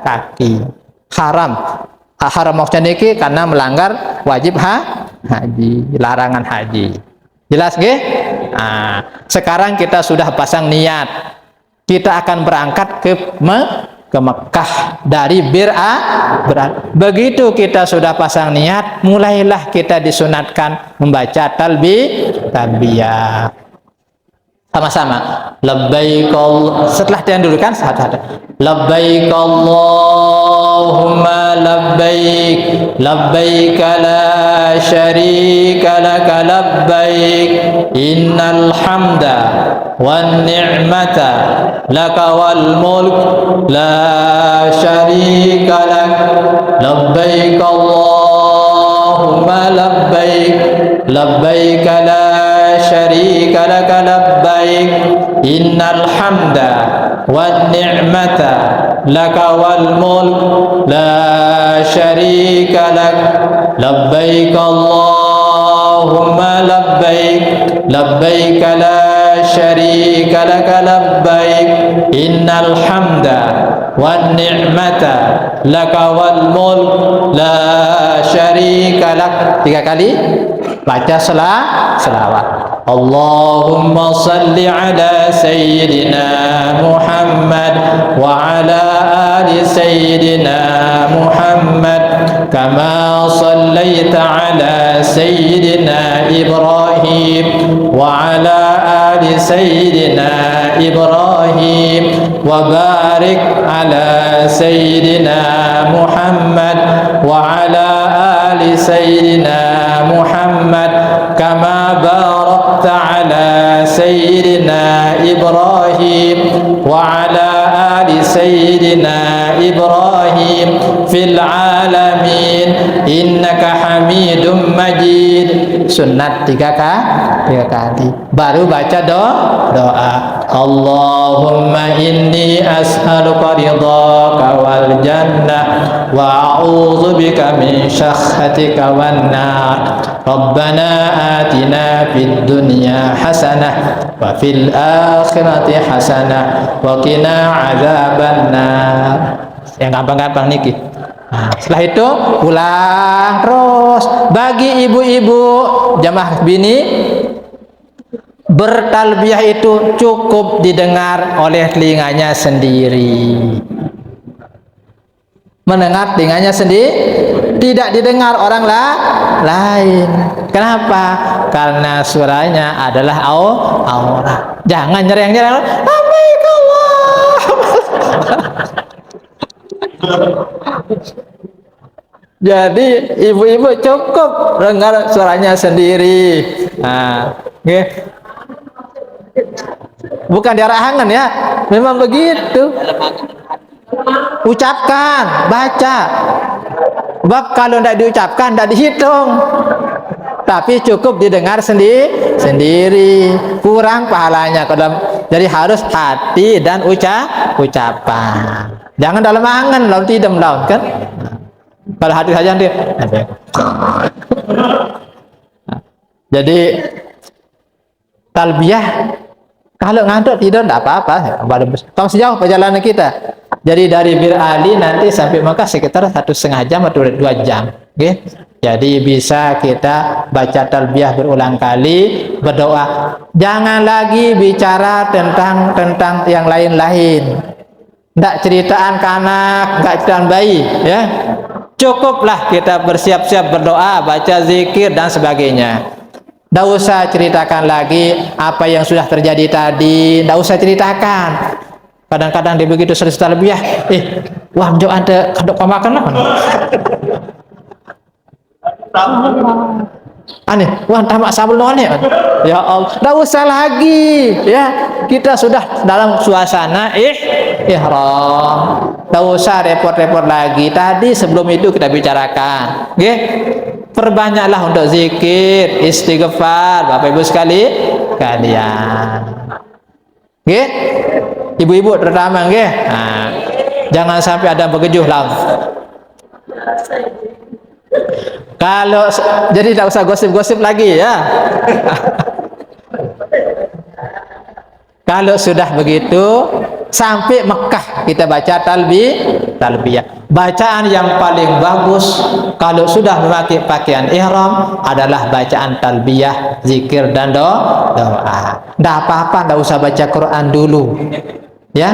kaki. Haram. Haram maksudnya ini karena melanggar wajib haji, larangan haji. Jelas nggih? Nah, sekarang kita sudah pasang niat. Kita akan berangkat ke Mekah dari begitu kita sudah pasang niat, mulailah kita disunatkan membaca talbiyah. Sama-sama. Labbaik setelah dia dulu kan satu-satu. Labbaik Allahumma labbaik, labbaik la syarika laka labbaik, innal hamda wan ni'mata laka wal mulk la syarika lak. Labbaik Allahumma labbaik, labbaik la syarika laka labbaik, innal hamda wan ni'mata laka wal mulk la syarika lak. Labbaik Allahumma labbaik, labbaik la syarika laka labbaik, innal hamda wan ni'mata laka wal mulk la syarika lak. 3 kali baca selawat. Allahumma salli ala sayyidina Muhammad wa ala ali sayyidina Muhammad kama sallaita ala sayyidina Ibrahim wa ala ali sayyidina Ibrahim wa barik ala sayyidina Muhammad wa ala ali sayyidina Muhammad kama barakta ala sayyidina Ibrahim wa ala ali sayyidina Ibrahim fil alamin innaka Hamidum Majid. Sunat 3 kali baru baca doa. Allahumma inni as'aluka ridhaka wal jannah wa a'udzubika min syakhatika wan nar. Rabbana atina fid dunya hasanah wa fil akhirati hasanah wa qina adzabannar. Yang gampang-gampang niki. Nah, setelah itu pulang terus. Bagi ibu-ibu jamaah bini, bertalbiyah itu cukup didengar oleh telinganya sendiri. Mendengar telinganya sendiri, tidak didengar orang lain. Kenapa? Karena suaranya adalah aurat. Jangan nyerang-nyerang. Labbaik Allah. Jadi ibu-ibu cukup dengar suaranya sendiri. Nah, okay. Bukan diarahangan ya, memang begitu. Ucapkan, baca. Sebab kalau tidak diucapkan, tidak dihitung. Tapi cukup didengar sendiri. Kurang pahalanya. Jadi harus hati dan ucapan. Jangan dalam angan, lalu tidam laut kan. Kalau hati saja nanti. Jadi talbiyah kalau ngantuk tidur tidak apa-apa. Kalau sejauh perjalanan kita. Jadi dari Bir Ali nanti sampai Mekah sekitar 1,5 jam atau 2 jam. Okay? Jadi bisa kita baca talbiyah berulang kali, berdoa. Jangan lagi bicara tentang yang lain-lain. Tidak ceritaan ke anak, tidak ceritaan bayi, ya. Cukuplah kita bersiap-siap berdoa, baca zikir dan sebagainya. Tidak usah ceritakan lagi apa yang sudah terjadi tadi, tidak usah ceritakan. Kadang-kadang dia begitu selesai talbiyah, wah jauh ada kadok kau makan lah. Aneh, wah tamak sabul nih. Ya Allah, dah usah lagi. Ya, kita sudah dalam suasana ihram. Dah usah repot-repot lagi. Tadi sebelum itu kita bicarakan, nggih. Perbanyaklah untuk zikir, istighfar, Bapak Ibu kalian. Nggih? Ibu-ibu terutama nggih. Nah, jangan sampai ada begejuh lah. Kalau jadi tidak usah gosip-gosip lagi ya. Kalau sudah begitu sampai Mekah kita baca talbiyah. Bacaan yang paling bagus kalau sudah memakai pakaian ihram adalah bacaan talbiyah, zikir dan doa. Tidak apa-apa, tidak usah baca Quran dulu. Ya.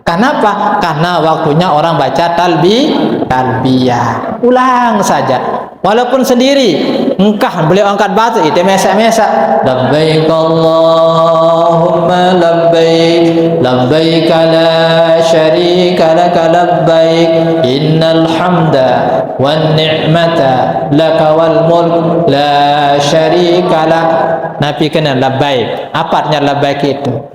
Kenapa? Karena waktunya orang baca talbiyah. Ulang saja. Walaupun sendiri, engkah beliau angkat batu itu mesak-mesak. Labbaik Allahumma labbaik, labbaik la syarika laka labbaik, innal hamda wan ni'mata laka wal mulk la syarika lak. Nabi kena labbaik. Apa artinya labbaik itu?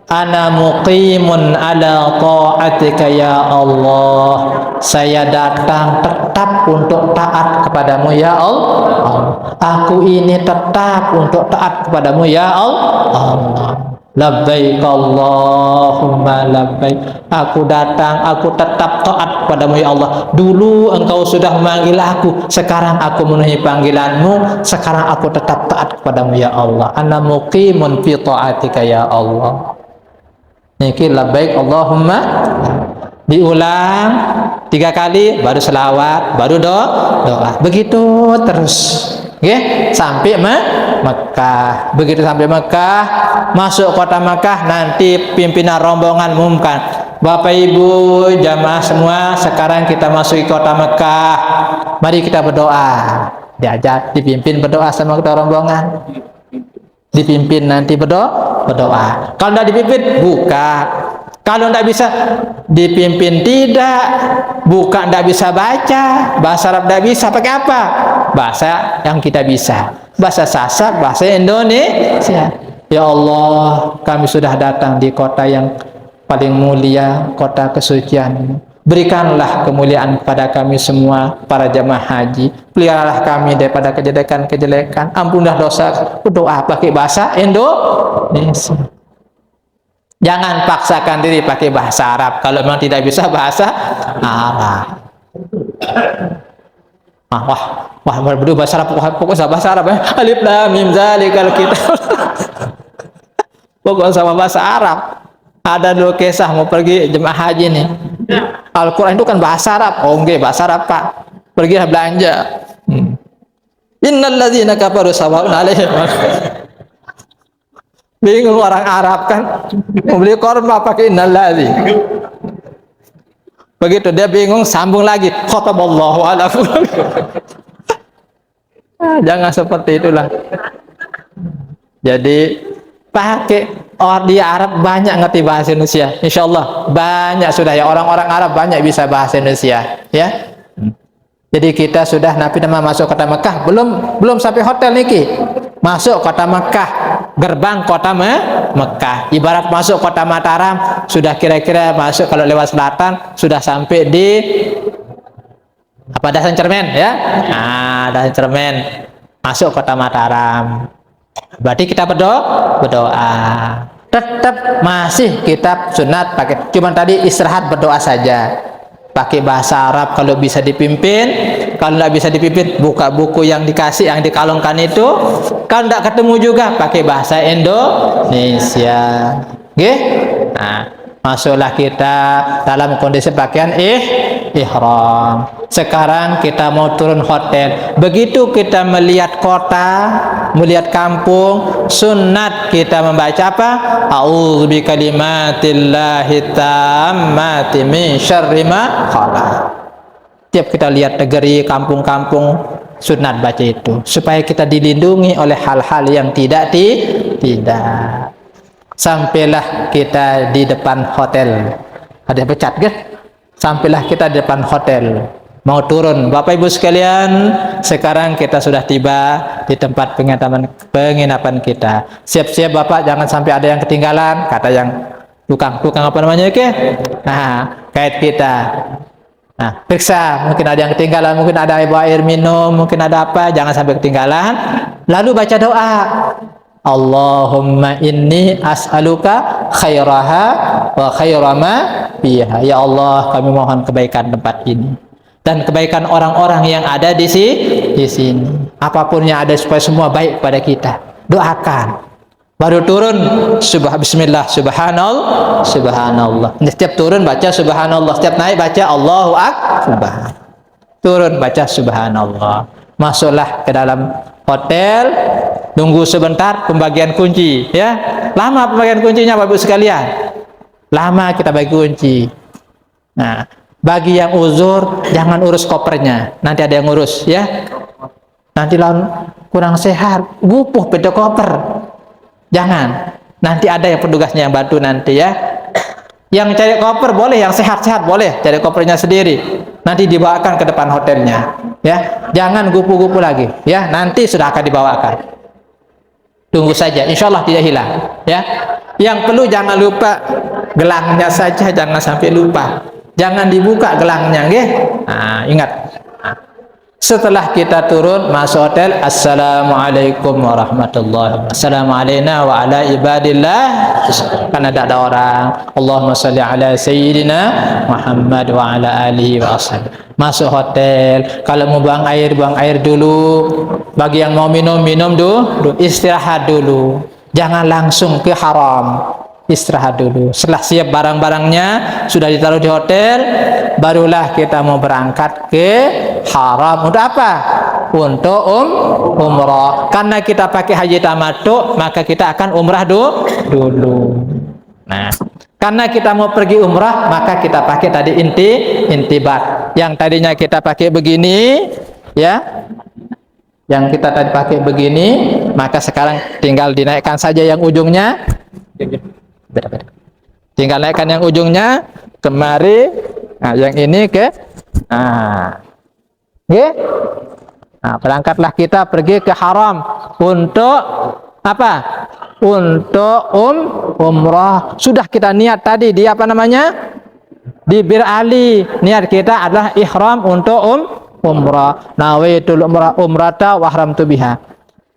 Ana muqimun ala ta'atika ya Allah. Saya datang tetap untuk taat kepadamu ya Allah. Aku ini tetap untuk taat kepadamu ya Allah. Labbaik Allahumma labbaik. Aku datang, aku tetap taat kepadamu ya Allah. Dulu engkau sudah memanggil aku, sekarang aku memenuhi panggilanmu, sekarang aku tetap taat kepadamu ya Allah. Ana muqimun fi ta'atika ya Allah. Niki labbaik Allahumma, diulang 3 kali baru selawat, baru doa. Begitu terus. Nggih, sampai Mekah. Begitu sampai Mekah, masuk kota Mekah, nanti pimpinan rombongan umumkan, Bapak Ibu jamaah semua, sekarang kita masuk kota Mekah. Mari kita berdoa. Diajak, dipimpin berdoa sama ketua rombongan. Dipimpin nanti berdoa. Kalau tidak dipimpin, buka. Kalau tidak bisa dipimpin, tidak buka, tidak bisa baca bahasa Arab, tidak bisa, pakai apa? Bahasa yang kita bisa, bahasa Sasak, bahasa Indonesia. Ya Allah, kami sudah datang di kota yang paling mulia, kota kesucian. Berikanlah kemuliaan kepada kami semua para jamaah haji. Peliharalah kami daripada kejelekan-kejelekan. Ampunilah dosa. Doa pakai bahasa Indonesia. Jangan paksakan diri pakai bahasa Arab kalau memang tidak bisa bahasa Arab. Wah, berdua bahasa Arab, pokoknya bahasa Arab ya. Alif lam mim zalikal kitab. Pokoknya sama bahasa Arab. Ada dulu kisah mau pergi jemaah haji nih. Al-Quran itu kan bahasa Arab. Oh enggak, bahasa Arab Pak. Pergi belanja. Innal ladzina kafaru sawa'un 'alaihim. Bingung orang Arab kan. Mau beli korma pakai innal ladzi. Begitu dia bingung, sambung lagi. Khataballahu ala fulan. Jangan seperti itulah. Jadi pakai orang di Arab banyak ngerti bahasa Indonesia, insya Allah banyak sudah ya, orang-orang Arab banyak bisa bahasa Indonesia ya. Jadi kita sudah Nabi nama masuk kota Mekah, belum sampai hotel niki, masuk kota Mekah, gerbang kota Mekah, ibarat masuk kota Mataram, sudah kira-kira masuk kalau lewat selatan sudah sampai di apa, Dasan Cermen ya. Nah, Dasan Cermen masuk kota Mataram. Berarti kita berdoa. Tetap masih kitab sunat pakai. Cuma tadi istirahat berdoa saja. Pakai bahasa Arab kalau bisa dipimpin. Kalau tidak bisa dipimpin, buka buku yang dikasih, yang dikalungkan itu. Kalau tidak ketemu juga pakai bahasa Indonesia. Oke? Nah, masuklah kita dalam kondisi pakaian ihram. Sekarang kita mau turun hotel. Begitu kita melihat kota, melihat kampung, sunat kita membaca apa? A'udzu bikalimatillahi tammati min syarri ma khalaq. Tiap kita lihat negeri, kampung-kampung, sunat baca itu supaya kita dilindungi oleh hal-hal yang tidak. Sampailah kita di depan hotel. Ada yang pecat kan? Sampailah kita di depan hotel. Mau turun, Bapak Ibu sekalian, sekarang kita sudah tiba di tempat penginapan kita. Siap-siap Bapak, jangan sampai ada yang ketinggalan. Kata yang tukang apa namanya ke? Nah, kait kita. Nah, periksa, mungkin ada yang ketinggalan, mungkin ada air minum, mungkin ada apa, jangan sampai ketinggalan. Lalu baca doa. Allahumma inni as'aluka khairaha wa khairama fiha. Ya Allah, kami mohon kebaikan tempat ini dan kebaikan orang-orang yang ada di sini. Apapun yang ada supaya semua baik pada kita. Doakan. Baru turun bismillah, subhanallah, subhanallah. Setiap turun baca subhanallah, setiap naik baca Allahu akbar. Turun baca subhanallah. Masuklah ke dalam hotel, tunggu sebentar pembagian kunci, ya. Lama pembagian kuncinya Bapak Ibu sekalian. Lama kita bagi kunci. Nah, bagi yang uzur jangan urus kopernya, nanti ada yang ngurus, ya. Nanti lawan kurang sehat, gupuh beda koper. Jangan. Nanti ada yang petugasnya yang bantu nanti, ya. Yang cari koper boleh, yang sehat-sehat boleh cari kopernya sendiri. Nanti dibawakan ke depan hotelnya, ya. Jangan gupu-gupu lagi, ya. Nanti sudah akan dibawakan. Tunggu saja, insya Allah tidak hilang, ya. Yang perlu jangan lupa gelangnya saja, jangan sampai lupa. Jangan dibuka gelangnya, ya. Nah, ingat. Setelah kita turun masuk hotel, assalamualaikum warahmatullahi wabarakatuh. Assalamualaikum wa ala ibadillah. Karena tidak ada orang. Allahumma salli ala sayyidina Muhammad wa ala alihi wa ashabihi. Masuk hotel, kalau mau buang air dulu. Bagi yang mau minum dulu. Istirahat dulu. Jangan langsung ke haram. Istirahat dulu. Setelah siap barang-barangnya sudah ditaruh di hotel, barulah kita mau berangkat ke haram. Untuk apa? Untuk umrah. Karena kita pakai haji tamattu, maka kita akan umrah dulu. Nah, karena kita mau pergi umrah, maka kita pakai tadi intibat. Yang tadinya kita pakai begini, ya. Yang kita tadi pakai begini, maka sekarang tinggal dinaikkan saja yang ujungnya. Tinggal naikkan yang ujungnya kemari. Nah, yang ini ke nah, berangkatlah kita pergi ke haram untuk apa? Untuk umrah. Sudah kita niat tadi di apa namanya? Di Bir Ali. Niat kita adalah ihram untuk umrah. Nawaitul umrata wa haramtu biha.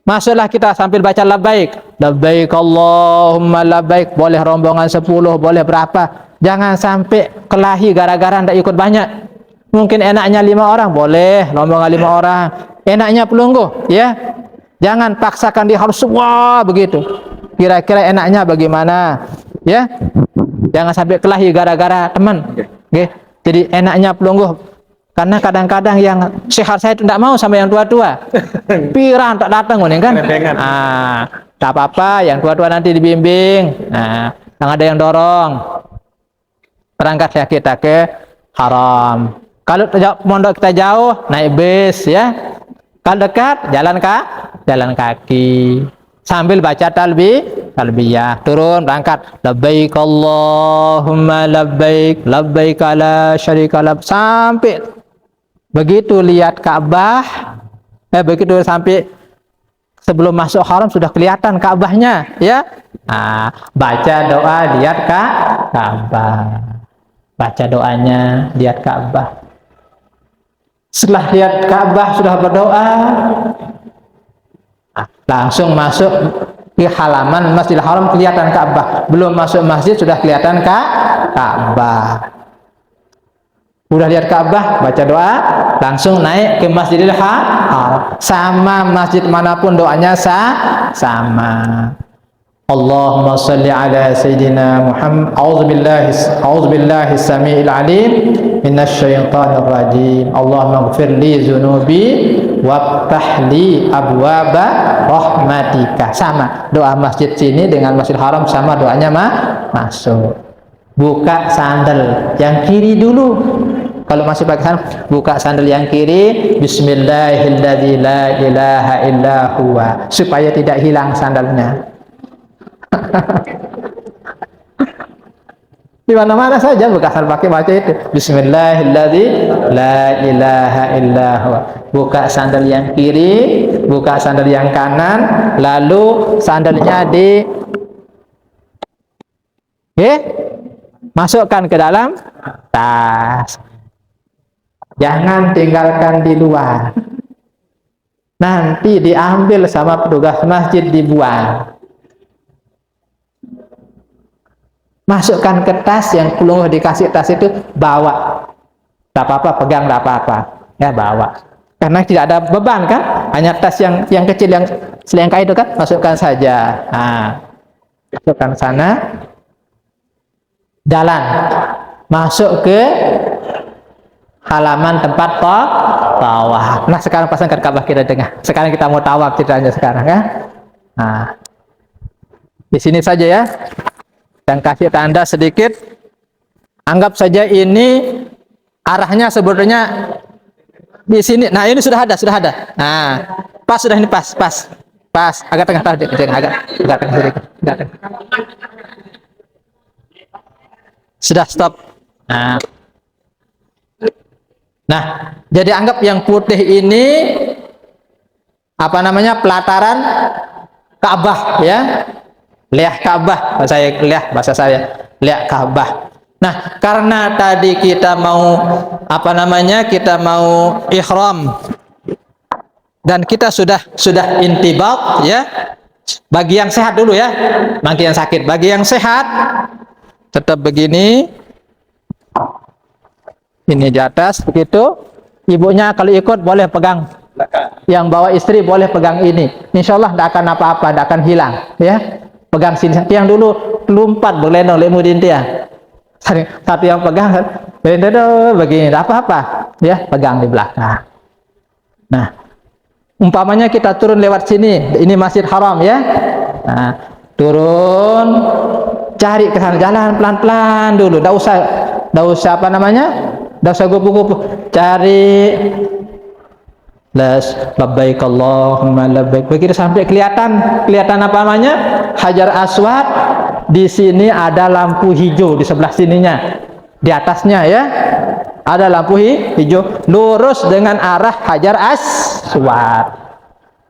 Masuklah kita sambil baca labbaik. Labbaik Allahumma labbaik. Boleh rombongan 10, boleh berapa. Jangan sampai kelahi gara-gara tidak ikut banyak. Mungkin enaknya 5 orang, boleh rombongan 5 orang. Enaknya pelunggu, ya. Jangan paksakan dia harus semua begitu. Kira-kira enaknya bagaimana, ya. Jangan sampai kelahi gara-gara teman. Okay. Jadi enaknya pelunggu. Karena kadang-kadang yang sehat saya itu tidak mau sama yang tua-tua. Piran tak datang, kan? Tak apa-apa, yang tua-tua nanti dibimbing. Nah, yang ada yang dorong. Berangkatlah kita ke haram. Kalau mondok kita jauh, naik bis, ya. Kalau dekat, jalan kaki. Sambil baca talbiyah. Turun, berangkat. Labbaik Allahumma labbaik, labbaik la syarika lak. Sampai begitu lihat Ka'bah, begitu sampai sebelum masuk haram sudah kelihatan Ka'bahnya, ya. Nah, baca doa, lihat Ka'bah. Baca doanya, lihat Ka'bah. Setelah lihat Ka'bah sudah berdoa, langsung masuk ke halaman Masjidil Haram, kelihatan Ka'bah. Belum masuk masjid sudah kelihatan Ka'bah. Udah lihat Ka'bah, baca doa, langsung naik ke Masjidil Haram. Sama masjid manapun doanya sama. Allahumma salli ala sayyidina Muhammad. A'udzubillahi samiil alim minasy syaithanir rajim. Allahumma ighfir li dzunubi waftah li abwaba rahmatika. Sama doa masjid sini dengan Masjidil Haram sama doanya masuk. Buka sandal yang kiri dulu. Kalau masih pakai sandal, buka sandal yang kiri. Bismillahilladzi la ilaha illa huwa. Supaya tidak hilang sandalnya. Di mana-mana saja bekas pakai baca itu. Bismillahilladzi la ilaha illa huwa. Buka sandal yang kiri, buka sandal yang kanan, lalu sandalnya masukkan ke dalam tas. Jangan tinggalkan di luar. Nanti diambil sama petugas masjid, dibuang. Masukkan ke tas, yang belum dikasih tas itu bawa. Tak apa-apa, pegang, tak apa-apa. Ya, bawa. Karena tidak ada beban kan? Hanya tas yang kecil, yang selengkah itu kan, masukkan saja. Nah, masukkan sana. Jalan. Masuk ke halaman tempat tawaf. Nah, sekarang pasangkan Ka'bah kita tengah. Sekarang kita mau tawaf ceritanya sekarang ya. Nah, di sini saja ya. Dan kasih tanda sedikit. Anggap saja ini arahnya sebetulnya di sini. Nah, ini sudah ada. Nah, pas sudah, ini pas. Agak tengah agak tengah sedikit. Sudah stop. Nah, jadi anggap yang putih ini apa namanya, pelataran Ka'bah ya. Lihat Ka'bah, bahasa saya lihat Ka'bah. Nah, karena tadi kita mau apa namanya, kita mau ihram dan kita sudah intibaq ya. Bagi yang sehat dulu ya, bagi yang sakit. Bagi yang sehat tetap begini, ini di atas begitu. Ibunya kalau ikut boleh pegang, yang bawa istri boleh pegang ini. Insya Allah tidak akan apa-apa, tidak akan hilang ya. Pegang sini. Yang dulu lompat berlenong lemu dintia. Satu yang pegang begini, tidak apa-apa ya, pegang di belakang. Nah, umpamanya kita turun lewat sini, ini Masjid Haram ya. Nah, turun, cari ke sana, jalan pelan-pelan dulu, tidak usah apa namanya, tidak usah gupu-gupu, cari labbaik Allahumma labbaik. Begitu sampai kelihatan apa namanya, Hajar Aswad. Di sini ada lampu hijau di sebelah sininya, di atasnya ya, ada lampu hijau, lurus dengan arah Hajar Aswad.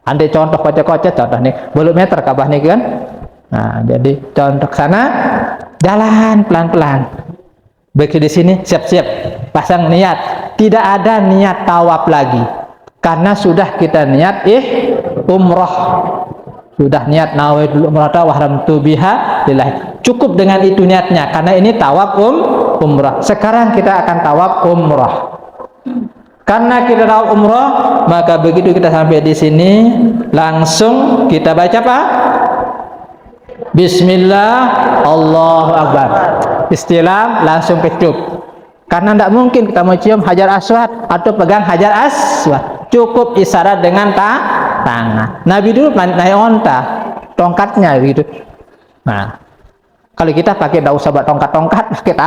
Andai contoh kocek-kocek, contoh nih, belum meter Ka'bah nih kan. Nah, jadi contoh sana, jalan pelan-pelan. Begitu di sini siap-siap pasang niat. Tidak ada niat tawaf lagi, karena sudah kita niat umrah. Sudah niat nawaitul umrata wa haramtu biha lillah. Cukup dengan itu niatnya, karena ini tawaf umrah. Sekarang kita akan tawaf umrah. Karena kita tawaf umrah, maka begitu kita sampai di sini langsung kita baca apa? Bismillah, Allahu Akbar. Istilam langsung kecup. Karena tidak mungkin kita mau cium Hajar Aswad atau pegang Hajar Aswad. Cukup isyarat dengan tangan. Nabi dulu naik onta, tongkatnya begitu. Nah, kalau kita pakai, tidak usah buat tongkat-tongkat, pakai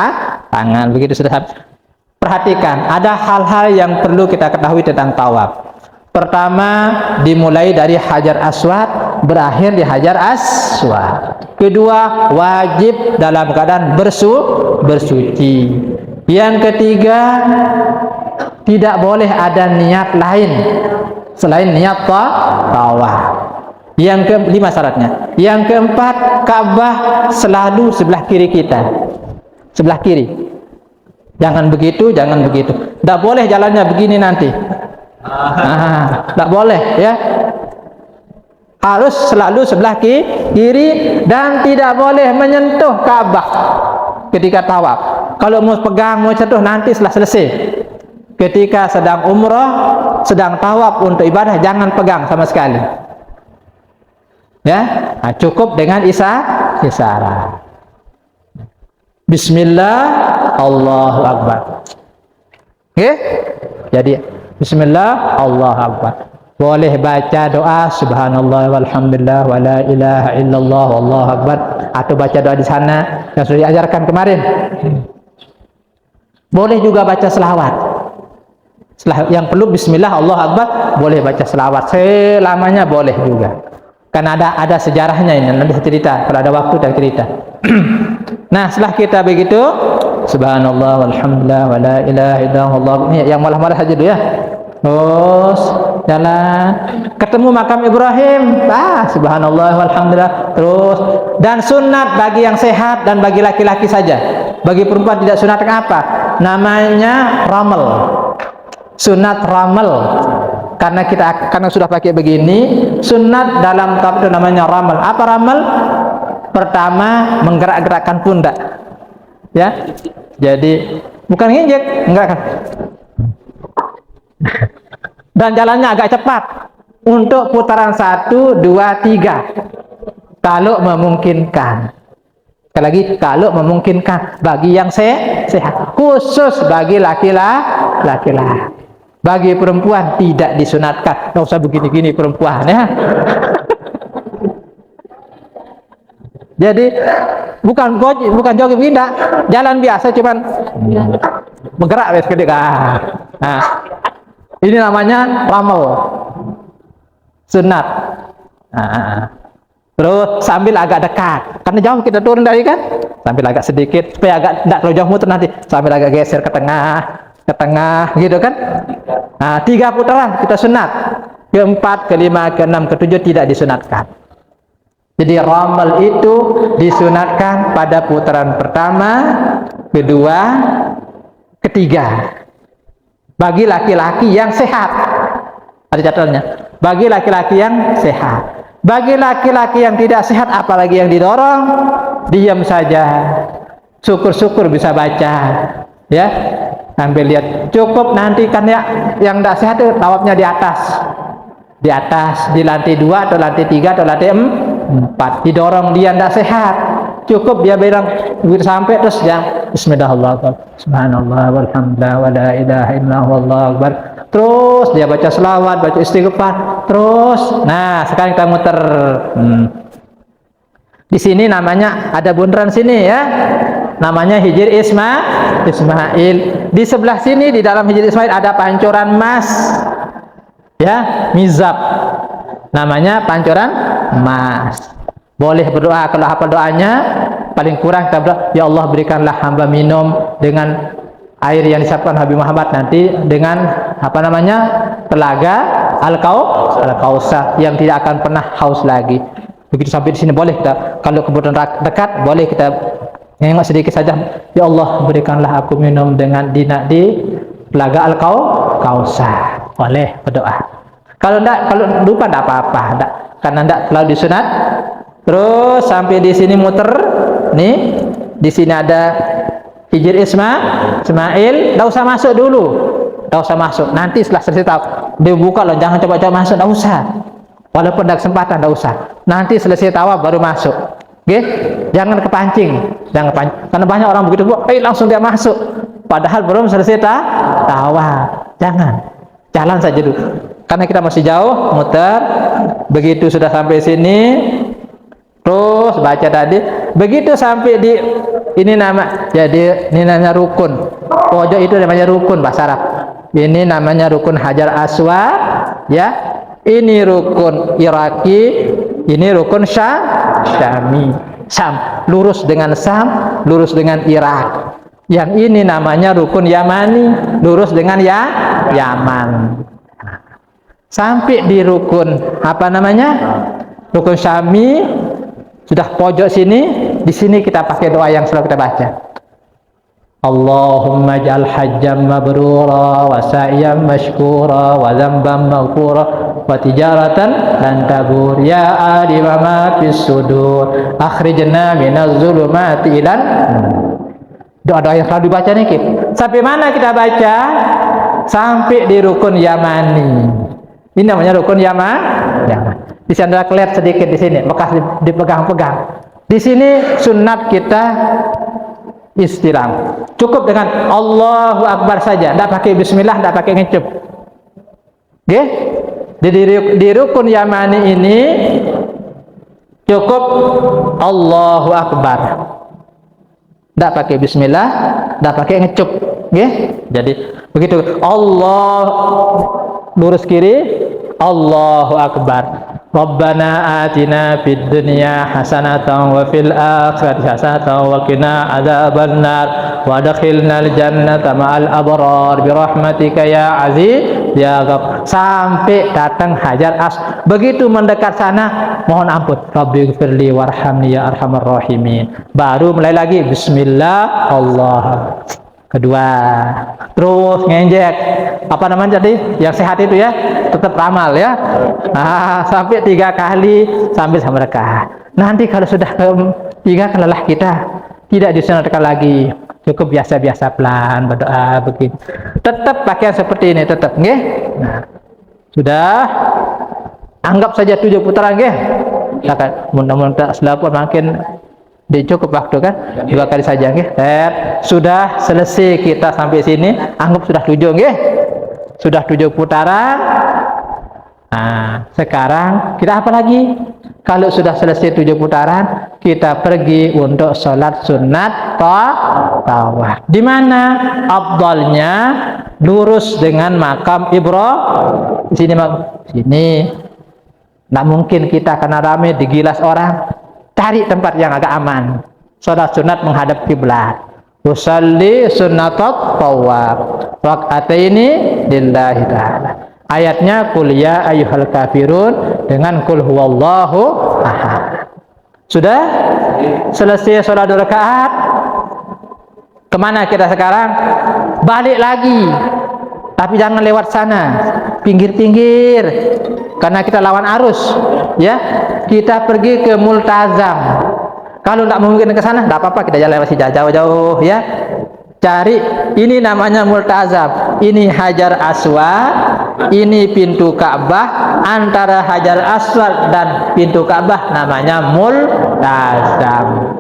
tangan begitu sudah. Perhatikan, ada hal-hal yang perlu kita ketahui tentang tawaf. Pertama, dimulai dari Hajar Aswad, berakhir di Hajar Aswad. Kedua, wajib dalam keadaan bersuci. Yang ketiga, tidak boleh ada niat lain selain niat tawaf. Yang kelima syaratnya. Yang keempat, Ka'bah selalu sebelah kiri kita, sebelah kiri. Jangan begitu. Tidak boleh jalannya begini nanti. Tidak boleh ya. Harus selalu sebelah kiri, dan tidak boleh menyentuh Ka'bah ketika tawaf. Kalau mau pegang, mau sentuh nanti setelah selesai. Ketika sedang umrah, sedang tawaf untuk ibadah, jangan pegang sama sekali. Ya, nah, cukup dengan isyarat. Bismillah, Allahu Akbar. Oke? Jadi Bismillah, Allahu Akbar. Boleh baca doa Subhanallah walhamdulillah wa la ilaha illallah wallahu akbar, atau baca doa di sana yang sudah diajarkan kemarin. Boleh juga baca selawat. Yang perlu Bismillah, Allahu Akbar, boleh baca selawat selamanya, boleh juga. Karena ada sejarahnya ini, nanti cerita kalau ada waktu dan cerita. Nah, setelah kita begitu, subhanallah walhamdulillah wala ilaha illallah. Ini yang malah-malah saja dulu ya. Terus jalan ketemu makam Ibrahim. Subhanallah walhamdulillah. Terus dan sunat bagi yang sehat dan bagi laki-laki saja. Bagi perempuan tidak sunat apa? Namanya ramal. Sunat ramal. Karena sudah pakai begini, sunat dalam kitab itu namanya ramal. Apa ramal? Pertama, menggerak-gerakkan pundak. Ya. Jadi bukan nginjek, enggak kan. Dan jalannya agak cepat untuk putaran 1, 2, 3 kalau memungkinkan. Sekali lagi, kalau memungkinkan bagi yang sehat, khusus bagi laki-laki. Bagi perempuan tidak disunatkan. Nggak usah begini-gini perempuan ya. Jadi bukan jogging, tidak, jalan biasa, cuman bergerak wes ketika. Nah, ini namanya ramal, sunat. Nah, terus sambil agak dekat, karena jauh kita turun dari kan, sambil agak sedikit supaya agak tidak terlalu jauh muter nanti, sambil agak geser ke tengah, gitu kan. Nah, 3 putaran kita sunat, ke-4, ke-5, ke-6, ke-7 tidak disunatkan. Jadi ramal itu disunatkan pada putaran pertama, kedua, ketiga. Bagi laki-laki yang sehat. Ada catatannya. Bagi laki-laki yang sehat. Bagi laki-laki yang tidak sehat, apalagi yang didorong, diam saja. Syukur-syukur bisa baca. Ya. Sambil lihat. Cukup nanti kan ya, yang tidak sehat itu tawafnya di atas. Di atas, di lantai 2 atau lantai 3 atau lantai 4. Didorong, dia tidak sehat. Cukup dia bilang begitu sampai terus yang bismillahirrahmanirrahim, subhanallah walhamdulillah wala ilaha illallah wallahu akbar. Terus dia baca selawat, baca istighfar. Terus, nah sekarang kita muter. Di sini namanya ada bundaran sini ya. Namanya Hijr Ismail. Di sebelah sini di dalam Hijr Ismail ada pancuran emas. Ya, mizab. Namanya pancuran emas. Boleh berdoa, kalau hafal doanya paling kurang kita berdoa, ya Allah berikanlah hamba minum dengan air yang disiapkan Habib Muhammad nanti dengan telaga Al-Kausar yang tidak akan pernah haus lagi. Begitu sampai di sini boleh kita, kalau kebutuhan dekat boleh kita nengok sedikit saja, ya Allah berikanlah aku minum dengan di telaga Al-Kausar. Boleh berdoa. Kalau lupa tidak apa-apa, karena tidak terlalu disunat. Terus sampai di sini muter, nih di sini ada Hijr Ismail, tidak usah masuk dulu, tidak usah masuk. Nanti setelah selesai tahu, dibuka loh, jangan coba-coba masuk, tidak usah. Walaupun ada kesempatan, tidak usah. Nanti selesai tawaf baru masuk. Oke? Jangan kepancing, karena banyak orang begitu, langsung dia masuk. Padahal belum selesai tawaf. Jangan, jalan saja dulu. Karena kita masih jauh, muter. Begitu sudah sampai sini. Terus baca tadi, begitu sampai di ini ini namanya rukun. Pojok itu namanya rukun bahasa Arab. Ini namanya rukun Hajar Aswad, ya. Ini rukun Iraki, ini rukun Syami. Syam, lurus dengan Syam, lurus dengan Irak. Yang ini namanya rukun Yamani, lurus dengan Yaman. Sampai di rukun rukun Syami. Sudah pojok sini, di sini kita pakai doa yang selalu kita baca. Allahumma ja'al hajjam mabrura wa sa'yan mashkura wa dzamban maghfura wa tijaratan lan tabur ya alima ma fis sudur akhrijna minaz zulumati ilan. Doa-doa yang selalu dibaca nih. Sampai mana kita baca? Sampai di rukun Yamani. Ini namanya rukun Yaman. Di sini ada kelet sedikit di sini, bekas dipegang-pegang. Di sini sunat kita istilam. Cukup dengan Allahu Akbar saja, tidak pakai bismillah, tidak pakai ngecup. Oke? Di rukun Yamani ini cukup Allahu Akbar. Tidak pakai bismillah, tidak pakai ngecup. Oke? Jadi begitu Allah lurus kiri, Allahu Akbar. Rabbana atina fid dunya hasanatan wa fil akhirati hasanatan wa qina adzabannar wa adkhilnal jannata ma'al abrar bi rahmatika ya aziz ya ghafur. Sampai datang Hajar Aswad. Begitu mendekat sana, mohon ampun, Rabbighfirli warhamni ya arhamar rahimin. Baru mulai lagi bismillah Allah. Kedua, terus ngenjek apa namanya tadi yang sehat itu ya, tetap ramal ya. Nah, sampai 3 kali sambil mereka. Nanti kalau sudah ke-3 lelah kita, tidak disunatkan lagi, cukup biasa-biasa pelan berdoa begini. Tetap pakaian seperti ini tetap, nggih. Nah, sudah anggap saja 7 putaran, nggih. Mudah-mudahan selaput makin cukup waktu kan, 2 kali saja, nggih. Sudah selesai kita sampai sini, anggap sudah 7, nggih. Sudah 7 putaran. Nah, sekarang kita apa lagi? Kalau sudah selesai 7 putaran, kita pergi untuk sholat sunat tawaf. Di mana afdalnya lurus dengan makam Ibrahim. Sini. Nggak mungkin kita karena ramai digilas orang. Cari tempat yang agak aman. Sholat sunat menghadap kiblat. Usalli sunnatat tawaf. Rakaataini lillahi ta'ala. Ayatnya qul ya ayyuhal kafirun dengan qul huwallahu ahad. Sudah selesai sholat 2 rakaat. Kemana kita sekarang? Balik lagi. Tapi jangan lewat sana, pinggir-pinggir. Karena kita lawan arus, ya. Kita pergi ke Multazam. Kalau tidak mungkin ke sana, tidak apa-apa, kita jalan lewat jauh-jauh, ya. Cari, ini namanya Multazam. Ini Hajar Aswad, ini pintu Ka'bah. Antara Hajar Aswad dan pintu Ka'bah namanya Multazam.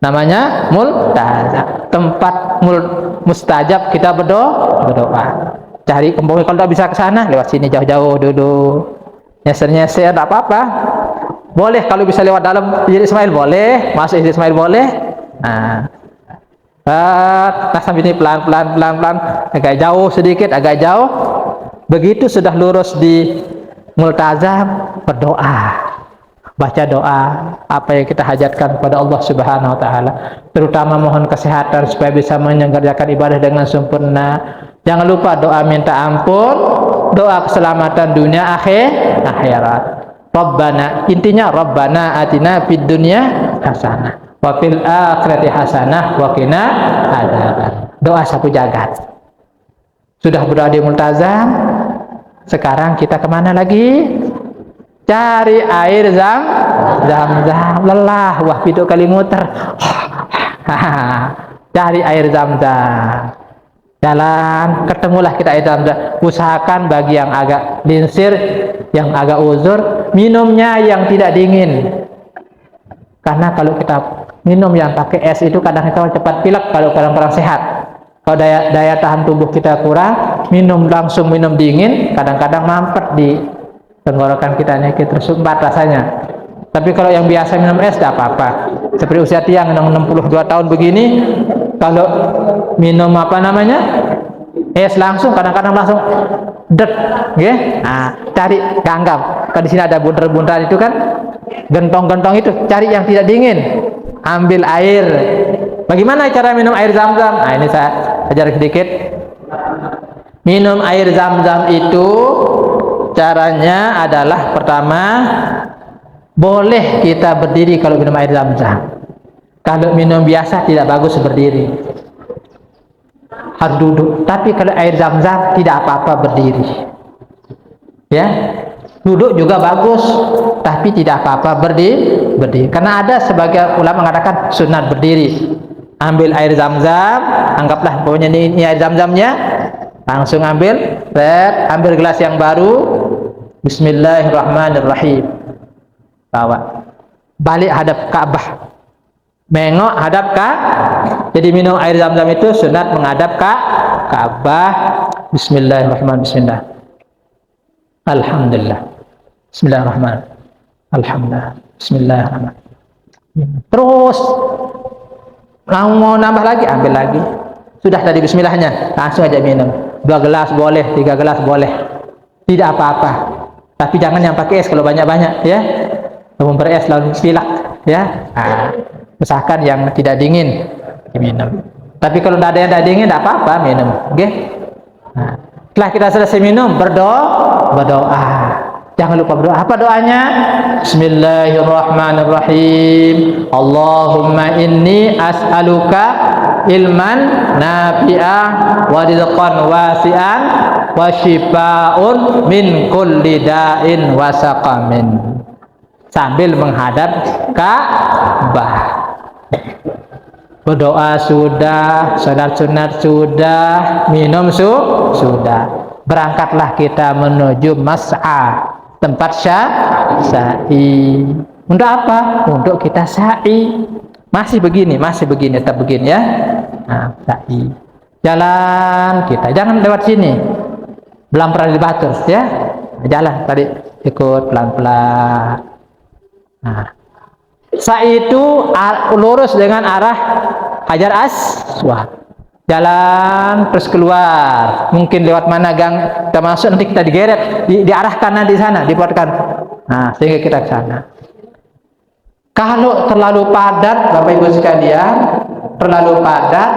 Namanya Multazam. Tempat mustajab kita berdoa. Cari kembali, kalau tidak bisa ke sana, lewat sini jauh-jauh dulu. Nyeser-nyeser, tidak apa-apa. Boleh kalau bisa lewat dalam Hijri Ismail boleh, masuk Hijri Ismail boleh. Nah, sampai ini pelan-pelan, agak jauh sedikit, agak jauh. Begitu sudah lurus di Multazam, berdoa. Baca doa apa yang kita hajatkan kepada Allah Subhanahu wa taala, terutama mohon kesehatan supaya bisa mengerjakan ibadah dengan sempurna. Jangan lupa doa minta ampun, doa keselamatan dunia akhirat. Rabbana, intinya Rabbana atina fid dunya hasanah wa fil akhirati hasanah wa qina adzaban. Doa satu jagat. Sudah berdoa di Multazam, sekarang kita kemana lagi? Cari air zam-zam. Lelah, wah itu kali muter. Cari air zam-zam. Jalan, ketemulah kita air zam-zam. Usahakan bagi yang agak linsir, yang agak uzur, minumnya yang tidak dingin. Karena kalau kita minum yang pakai es itu kadang kita cepat pilek kalau orang-orang sehat. Kalau daya tahan tubuh kita kurang, langsung minum dingin, kadang-kadang mampet di tenggorokan kita, tersumbat rasanya. Tapi kalau yang biasa minum es tidak apa-apa. Seperti usia tiang yang 62 tahun begini, kalau minum es langsung, kadang-kadang langsung det, ya. Nah, cari ganggam. Kalau di sini ada bunter-bunteran itu kan, gentong-gentong itu, cari yang tidak dingin. Ambil air. Bagaimana cara minum air zam-zam? Nah, ini saya ajar sedikit. Minum air zam-zam itu caranya adalah pertama, boleh kita berdiri kalau minum air zam-zam. Kalau minum biasa tidak bagus berdiri, harus duduk. Tapi kalau air zam-zam tidak apa-apa berdiri, ya. Duduk juga bagus, tapi tidak apa-apa berdiri. Karena ada sebagian ulama mengatakan sunat berdiri. Ambil air zam-zam, anggaplah pokoknya ini air zam-zamnya, langsung ambil, ambil gelas yang baru, bismillahirrahmanirrahim, bawa, balik hadap Ka'bah, mengok hadap jadi minum air zam-zam itu sunat menghadap Ka'bah. Bismillahirrahmanirrahim. Bismillah. Alhamdulillah. Bismillahirrahmanirrahim. Alhamdulillah. Bismillahirrahmanirrahim. Terus mau nambah lagi, ambil lagi. Sudah tadi bismillahnya, langsung aja minum. 2 gelas boleh, 3 gelas boleh. Tidak apa-apa. Tapi jangan yang pakai es kalau banyak-banyak ya. Kalau beres lalu pilak ya. Usahakan yang tidak dingin diminum. Tapi kalau tidak ada yang tidak dingin, tidak apa-apa minum. Oke? Setelah kita selesai minum, berdoa. Jangan lupa berdoa. Apa doanya? Bismillahirrahmanirrahim. Allahumma inni as'aluka ilman nafi'ah wa rizqan wasi'an wa shifaa'un min kulli da'in wa saqamin. Sambil menghadap Ka'bah. Berdoa sudah, salat sunat sudah, minum sudah. Berangkatlah kita menuju mas'a, tempat sa'i. Untuk apa? Untuk kita sa'i. Masih begini, tetap begini ya. Nah, sa'i. Jalan kita, jangan lewat sini. Belamperan di batu ya. Jalan tadi ikut pelan-pelan. Nah, sa'i itu lurus dengan arah Hajar Aswad. Jalan terus keluar. Mungkin lewat mana gang kita masuk, nanti kita digeret, diarahkan nanti sana, dibuatkan. Nah, sehingga kita ke sana. Kalau terlalu padat, Bapak Ibu sekalian, terlalu padat,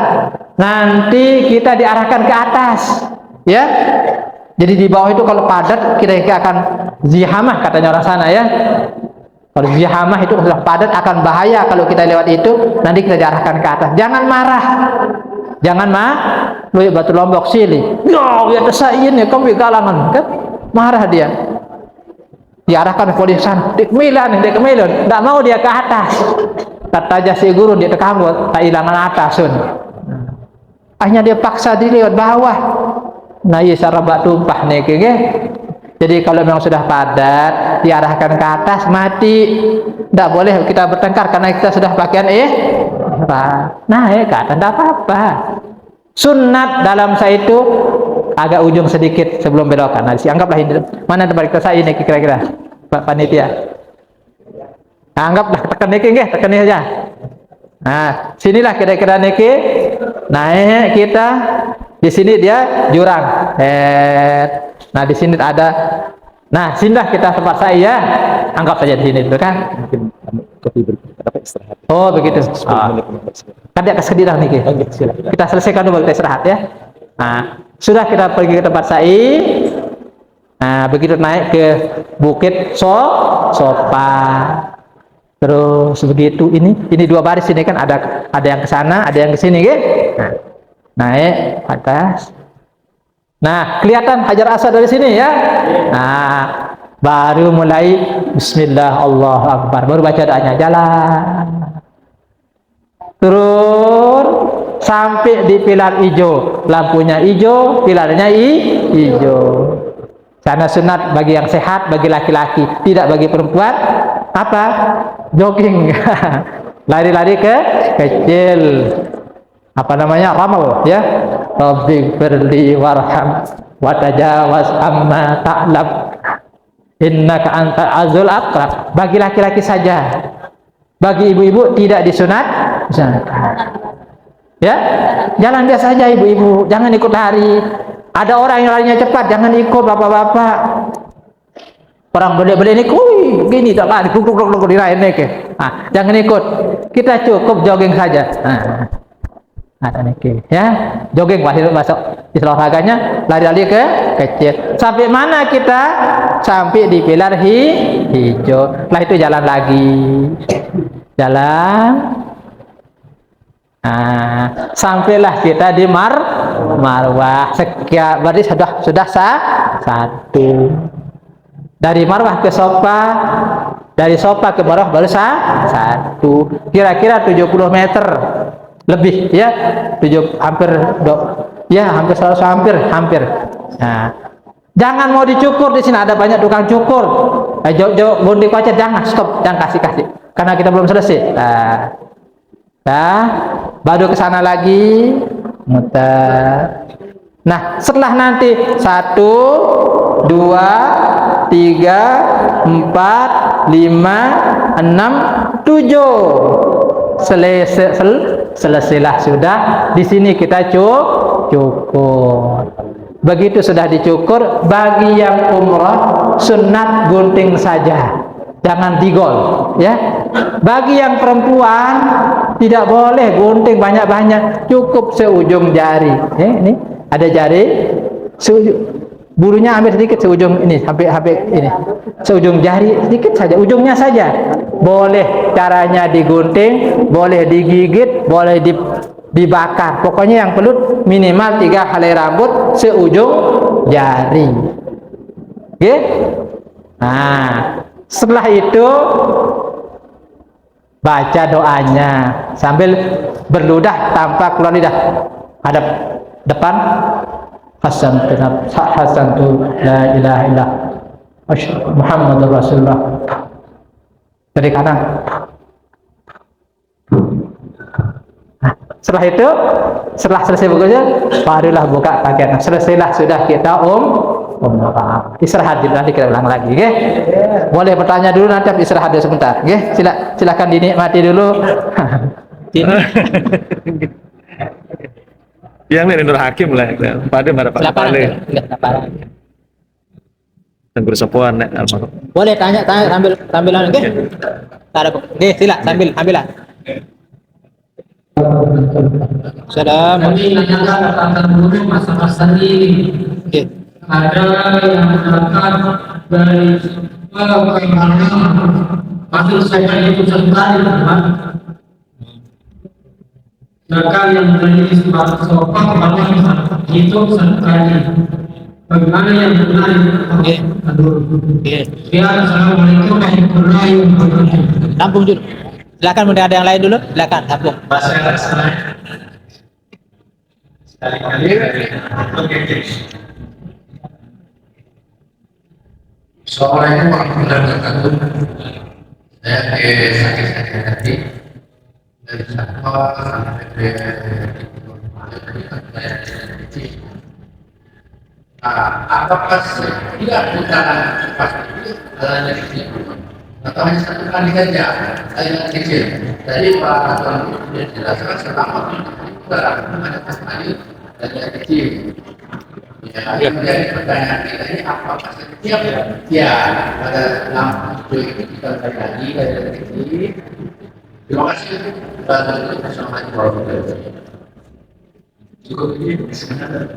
nanti kita diarahkan ke atas, ya. Jadi di bawah itu kalau padat, kita akan zihamah katanya orang sana ya. Kalau zihamah itu sudah padat akan bahaya kalau kita lewat itu, nanti kita diarahkan ke atas. Jangan marah. Jangan lu batu lombok sili. Yo, ya tesain ya kamu galangan kan? Marah dia. Diarahkan polisi sana. Dek Milan. Enggak mau dia ke atas. Kata aja si guru dia tekambut, tak hilangan atas sun. Akhirnya dia paksa dia lewat bawah. Nah, iya sarabak tumpah nih ke. Jadi kalau memang sudah padat, diarahkan ke atas, mati. Tidak boleh kita bertengkar karena kita sudah pakaian nah ke atas, tidak apa-apa. Sunat dalam sa'i itu agak ujung sedikit sebelum belokan. Nah, anggaplah ini. Mana tempat kita sa'i ini kira-kira, Pak Panitia? Nah, anggaplah tekan ini saja. Nah, sinilah kira-kira niki. Naik kita. Di sini dia jurang. Nah, di sini ada. Nah, sinilah kita tempat sa'i ya. Anggap saja di sini, itu kan? Oh, begitu. Kan di atas kediri nih. Kita selesaikan dulu, kita istirahat ya. Nah, sudah kita pergi ke tempat sa'i. Nah, begitu naik ke Bukit Sofa. Terus begitu ini dua baris ini kan ada yang ke sana, ada yang ke sini, gitu. Nah, naik atas. Nah, kelihatan Hajar Aswad dari sini ya. Nah, baru mulai Bismillah Allahu Akbar, baru baca doanya, jalan turun sampai di pilar hijau, lampunya hijau, pilarnya hijau. Karena sunat bagi yang sehat, bagi laki-laki, tidak bagi perempuan. Apa? Jogging. Lari-lari kecil. Apa namanya? Ramal ya. Rabbi firli warham wa tajawaz amma ta'lam innaka anta azul aqrab. Bagi laki-laki saja. Bagi ibu-ibu tidak disunat. Ya, jalan biasa saja ibu-ibu, jangan ikut lari. Ada orang yang larinya cepat, jangan ikut bapak-bapak. Orang beli-beli ini, gini tak lari, kluk dirain nih. Ah, jangan ikut. Kita cukup jogging saja. Ada nih, ya, jogging masuk istilah olahraganya, lari-lari kecil. Sampai mana kita? Sampai di pilar hijau. Setelah itu jalan lagi, jalan. Nah, sampailah kita di Marwah. Sekian berarti sudah satu. Dari Marwah ke Sofa, dari Sofa ke Marwah baru satu. Kira-kira 70 meter lebih ya. Hampir 100, hampir. Nah, jangan mau dicukur di sini, ada banyak tukang cukur. Jauh bondi kaca, jangan stop, jangan kasih. Karena kita belum selesai. Nah, baru ke sana lagi, muter. Nah, setelah nanti 1, 2, 3, 4, 5, 6, 7. Selesailah sudah. Di sini kita cukur. Begitu sudah dicukur, bagi yang umrah sunat gunting saja, jangan digol, ya. Bagi yang perempuan tidak boleh gunting banyak-banyak, cukup seujung jari. Ini ada jari, bulunya ambil sedikit seujung ini, habis ini, seujung jari sedikit saja, ujungnya saja. Boleh caranya digunting, boleh digigit, boleh dibakar. Pokoknya yang perlu minimal 3 helai rambut seujung jari. Oke? Nah, setelah itu baca doanya sambil berludah tanpa keluar lidah. Hadap depan. Hasantu la ilaha illallah Muhammadur Rasulullah. Dari kanan. Setelah itu, setelah selesai bekerja, barulah buka pakaian. Selesailah sudah kita istirahat dulu, nanti kita ulang lagi, okay? Boleh bertanya dulu, nanti istirahat dulu sebentar, okay? Silakan dinikmati dulu. Yang ini Nur Hakim lah, pada mana Pak Kepala. Yang bersepuan nek almarhum. Boleh tanya sambil okay? Tak ada, okay, sila sambil ambilan. Sudah. Kami nanyakan pertanyaan dulu masalah sendiri. Okay. Ada yang berangkat dari keimanan masuk saya itu sekali, teman. Sedangkan yang dari sebab sopan malah itu sekali. Bagaimana yang benar? Okay. Ya, assalamualaikum warahmatullahi wabarakatuh. Tampung dulu. Silakan, mungkin ada yang lain dulu. Silakan tampung. Assalamualaikum warahmatullahi wabarakatuh. Saya sakit hati dari Sabah sampai ke apakah tidak putaran pasti hanya kecil atau hanya satu kali saja hanya kecil? Jadi Pak Tuan sudah jelaskan selama putaran hanya satu kali hanya kecil. Ya, yang menjadi pertanyaan kita ini apakah setiap ya pada lampu itu kita terjadi dari kecil? Terima kasih. Assalamualaikum warahmatullahi wabarakatuh. Cukup ini sebenarnya.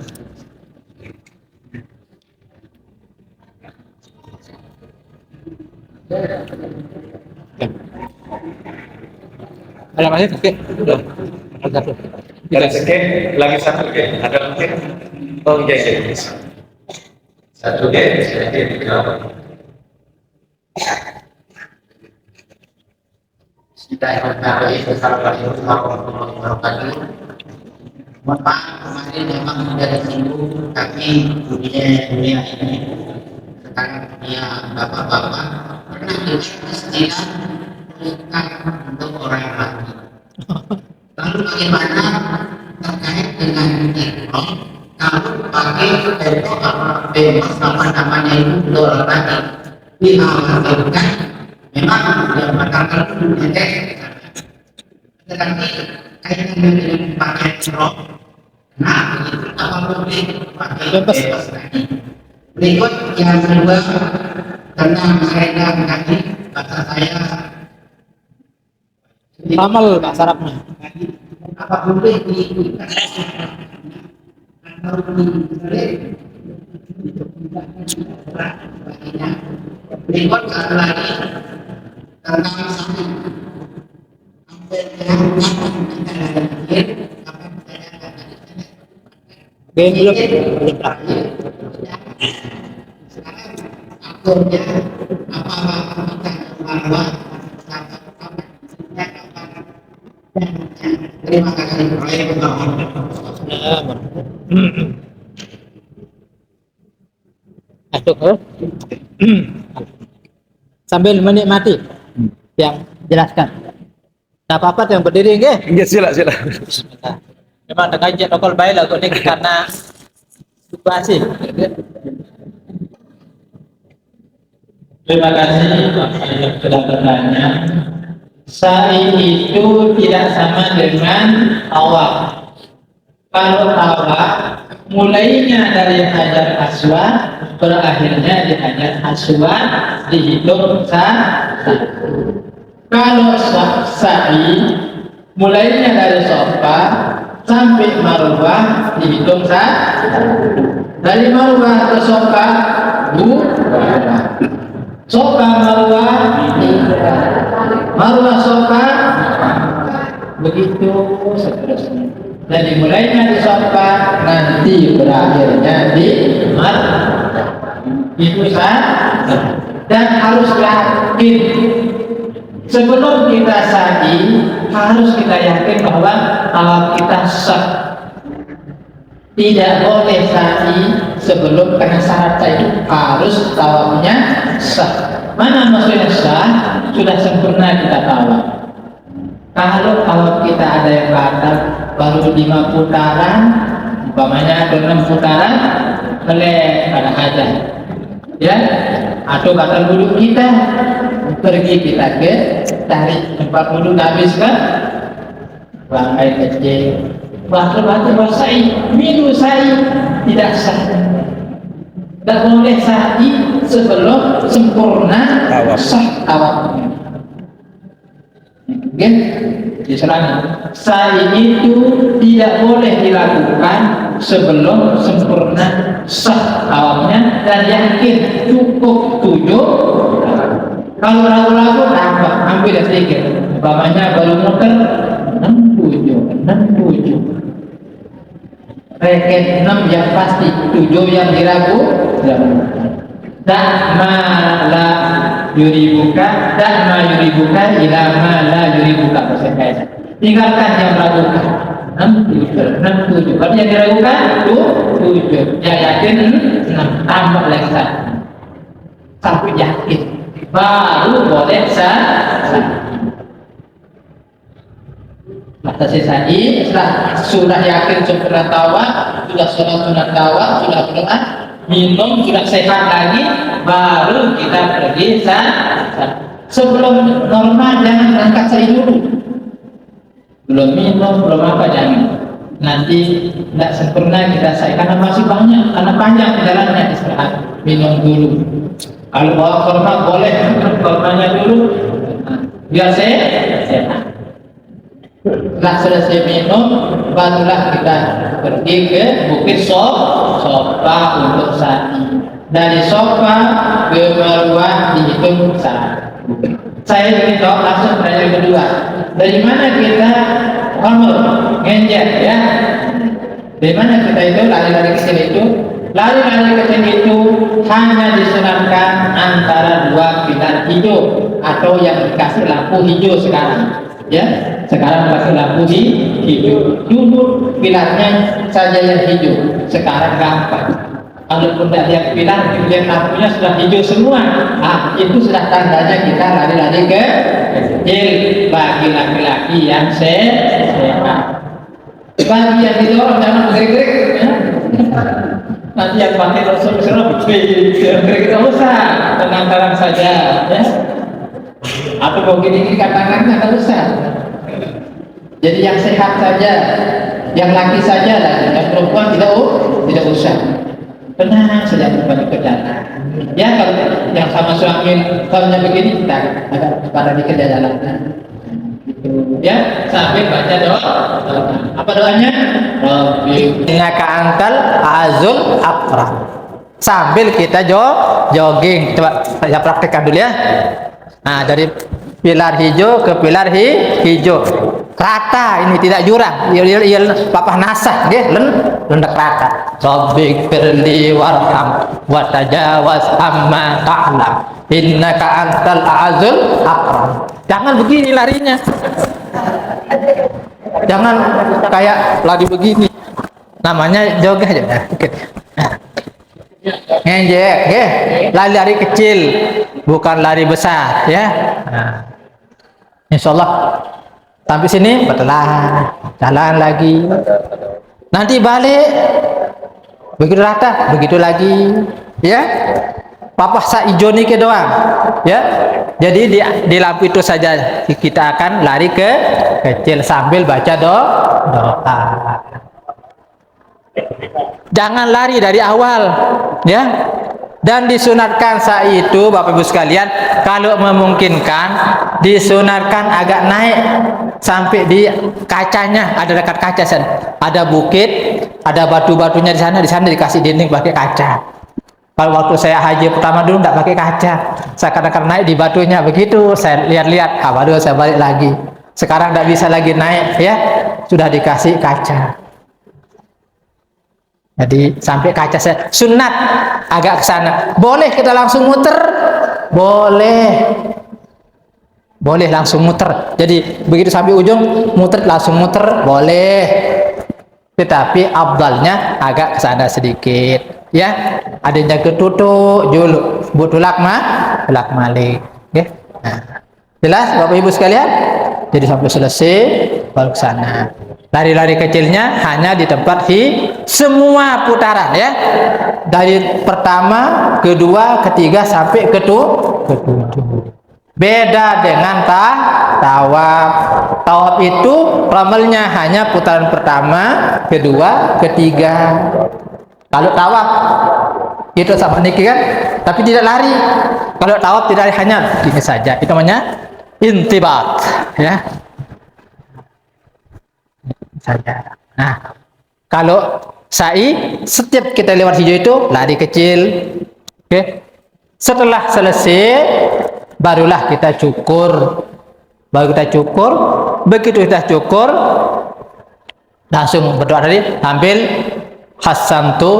Ada masih? Oke. Ada satu. Ada sekali, lagi satu ke. Ada mungkin. Oh iya iya. Satu ke, sedikit jawab. Kita mengetahui Assalamualaikum warahmatullahi wabarakatuh. Mohon maaf kemarin memang sudah disinggung, tapi dunia ini sekarang dunia bapak-bapak pernah dengar istilah nikah untuk orang mati. Lalu bagaimana terkait dengan ihram? Kalau pakai itu apa bebas apa namanya itu untuk orang mati dihalalkan. Memang yang pertama itu tetapi kaitan dengan pakai ihram, nah itu apa boleh pakai bebas tadi. Berikut yang kedua tentang faedah tadi kata saya Ramal bahasa Arabnya. apa boleh diikutkan atau boleh berikut satu lagi tentang sapi Belum. akhirnya apa terima kasih. Sambil menikmati yang jelaskan. Tak apa-apa yang berdiri nggih. Iya sila. Bismillah. Memang dengan jet lokal baik lah ini karena situasi. Terima kasih yang sudah bertanya. Sa'i itu tidak sama dengan awal. Kalau tawaf mulainya dari Hajar Aswad, berakhirnya di Hajar Aswad, dihitung satu. Kalau sa'i mulainya dari Safa sampai Marwah, dihitung satu. Dari Marwah ke Safa dua, Safa Marwah tiga, Marwah Safa, begitu seterusnya. Jadi mulainya di Safa, nanti berakhirnya di Marwah. Itu sah. Dan harus yakin sebelum kita sa'i, harus kita yakin bahwa tawaf kita sah. Tidak boleh sa'i sebelum, karena syarat sa'i itu harus tawafnya sah. Mana maksudnya sah? Sudah sempurna kita tawaf. Kalau tawaf kita ada yang batal baru 5 putaran, umpamanya ada 6 putaran, melek pada hajat, ya, atau batal wudhu kita, pergi kita ke tarik tempat wudhu, habiskan buang air kecil, batal sa'i, minum sa'i, tidak sah. Tidak boleh sa'i sebelum sempurna sah tawafnya. Oke, diserang. Sa'i itu tidak boleh dilakukan sebelum sempurna sah tawafnya dan yakin cukup 7. Kalau ragu-ragu tambah, ambil sedikit. Umpamanya baru muter 6-7. Reket 6 yang pasti, 7 yang diragu. Da'ma la yuribuka, da'ma yuribuka ila ma la yuribuka. Tinggalkan yang meragukan. 6-7. Kalau yang diragukan 7, yang yakin 6, tambah lagi 1 sampai yakin, baru boleh sah. Batasi sa'i, sudah yakin sempurna tawaf, sudah sholat sunat tawaf, sudah berdoa, minum, sudah sehat lagi, baru kita pergi sah. Sebelum normal jangan angkat sa'i dulu. Belum minum, belum apa, jangan. Nanti tidak sempurna kita sa'i, karena masih banyak, karena panjang jalannya, istirahat, minum dulu. Kalau bawa korma boleh, kormanya dulu, biar sehat. Setelah selesai minum, barulah kita pergi ke Bukit Safa untuk sa'i. Dari Safa ke Marwah dihitung sa'i. Saya ingin tahu langsung pertanyaan kedua. Dari mana kita ngenjet, ya? Dari mana kita itu lari-lari kecil itu? Lari-lari kecil itu hanya disunatkan antara 2 pilar hijau atau yang dikasih lampu hijau sekarang. Ya, sekarang pakai lampu hijau. Dulu pilarnya saja yang hijau, sekarang gampang. Kalaupun tidak lihat pilar, lihat lampunya sudah hijau semua. Itu sudah tandanya kita lari-lari ke kecil bagi laki-laki yang sehat. Bagi yang didorong jangan gerik-gerik. Ya. Nanti yang pakai serem, gerik kita usah, tenang-tenang saja. Ya. Atau mau gini tangannya tak usah. Jadi yang sehat saja, yang laki saja lah, yang perempuan tidak usah. Tenang saja berbagi ke jalan. Ya, kalau yang sama suami kalau begini kita agak pada di jalan. Ya, sambil baca doa. Apa doanya? Rabbi innaka antal azul aqra. Sambil kita jogging. Coba saya praktekkan dulu ya. Nah, dari pilar hijau ke pilar hijau, rata, ini tidak jurang, iya papah nasah, lendak rata. Rabbik firli warham wa tajawaz amma ta'lam innaka antal azul akram. Jangan begini larinya, jangan kayak lari begini, namanya jogging aja. Ngejek, ya, lari kecil, bukan lari besar, ya. Nah, insya Allah sampai sini betelah, jalan lagi, nanti balik, begitu rata, begitu lagi, ya. Papa saijo nih ke doang, ya. Jadi di lampu itu saja kita akan lari ke kecil sambil baca doa. Jangan lari dari awal, ya. Dan disunatkan sa'i itu, Bapak Ibu sekalian, kalau memungkinkan disunatkan agak naik sampai di kacanya, ada dekat kaca sana. Ada bukit, ada batu-batunya di sana dikasih dinding pakai kaca. Kalau waktu saya haji pertama dulu enggak pakai kaca. Saya kadang-kadang naik di batunya begitu, saya lihat-lihat, baru saya balik lagi. Sekarang enggak bisa lagi naik, ya. Sudah dikasih kaca. Jadi sampai kaca saya sunat agak ke sana. Boleh kita langsung muter? Boleh. Boleh langsung muter. Jadi begitu sampai ujung muter langsung muter, boleh. Tetapi afdalnya agak ke sana sedikit, ya. Ada yang ketutup dulu, butulak tulak malik, ya. Nah, jelas Bapak Ibu sekalian? Jadi sampai selesai baru ke sana. Lari-lari kecilnya hanya di tempat semua putaran, ya. Dari pertama, kedua, ketiga sampai ketujuh. Beda dengan tawaf. Tawaf itu ramelnya hanya putaran pertama, kedua, ketiga. Kalau tawaf itu sama niki kan, tapi tidak lari. Kalau tawaf tidak lari, hanya gini saja. Itu namanya intibat, ya. Saja. Nah, kalau sa'i setiap kita lewat hijau itu lari kecil. Oke. Setelah selesai barulah kita cukur. Baru kita cukur. Begitu kita cukur langsung berdoa tadi, ambil hasantu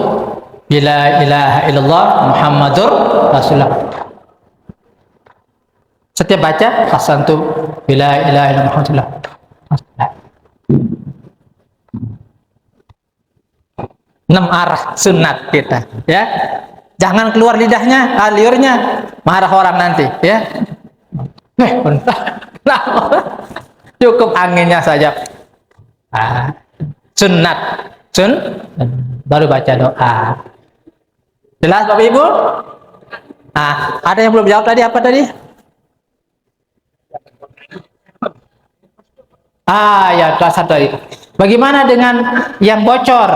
bila ilaha illallah Muhammadur Rasulullah. Setiap baca hasantu bila ilaha illallah Muhammadur Rasulullah. 6 arah sunat kita, ya. Jangan keluar lidahnya, liurnya, marah orang nanti, ya. Bentar. Cukup anginnya saja. Sunat, baru baca doa. Jelas Bapak Ibu? Ada yang belum jawab tadi, apa tadi? Ya, kelas 1 tadi. Bagaimana dengan yang bocor?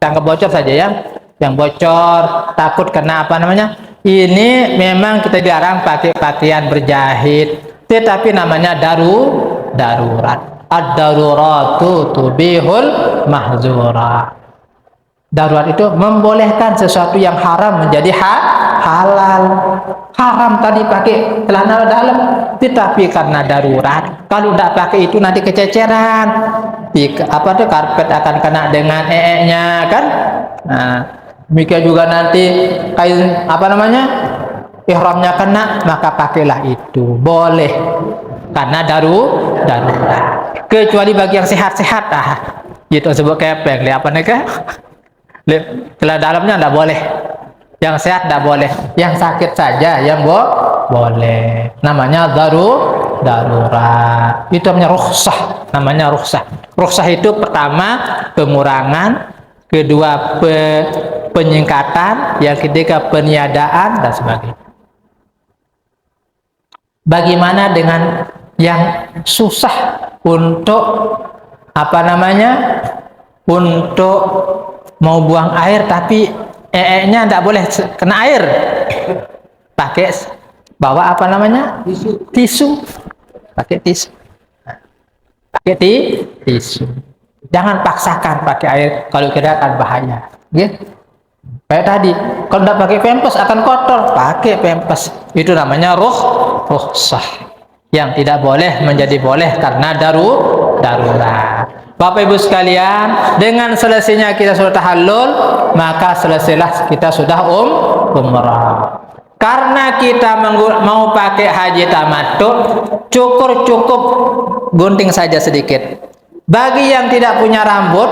Tangkap bocor saja, ya. Yang bocor, takut kena apa namanya? Ini memang kita dilarang pakai pakaian berjahit, tetapi namanya darurat. Ad-daruratu tubihul mahzura. Darurat itu membolehkan sesuatu yang haram menjadi halal. Haram tadi pakai celana dalam, tetapi karena darurat, kalau tidak pakai itu nanti kececeran. Karpet akan kena dengan nya kan. Nah, demikian juga nanti kain ihramnya kena, maka pakailah itu. Boleh karena darurat. Kecuali bagi yang sehat-sehat, itu sebut kepeng. Lihat apa nih kan? Celana dalamnya tidak boleh. Yang sehat tidak boleh. Yang sakit saja yang boleh. Namanya darurat. Itu namanya rukhsah. Namanya rukhsah. Rukhsah itu pertama pengurangan, kedua penyingkatan, yang ketiga peniadaan dan sebagainya. Bagaimana dengan yang susah untuk untuk mau buang air tapi nya tidak boleh kena air, pakai bawa tisu. Pakai tisu. Jangan paksakan pakai air kalau kira akan bahaya, gitu. Kayak tadi, kalau tidak pakai pempes akan kotor, pakai pempes. Itu namanya rukhsah. Yang tidak boleh menjadi boleh karena darurat. Bapak Ibu sekalian, dengan selesainya kita sudah tahallul, maka selesailah kita sudah umrah. Karena kita mau pakai haji tamattu, cukup gunting saja sedikit. Bagi yang tidak punya rambut,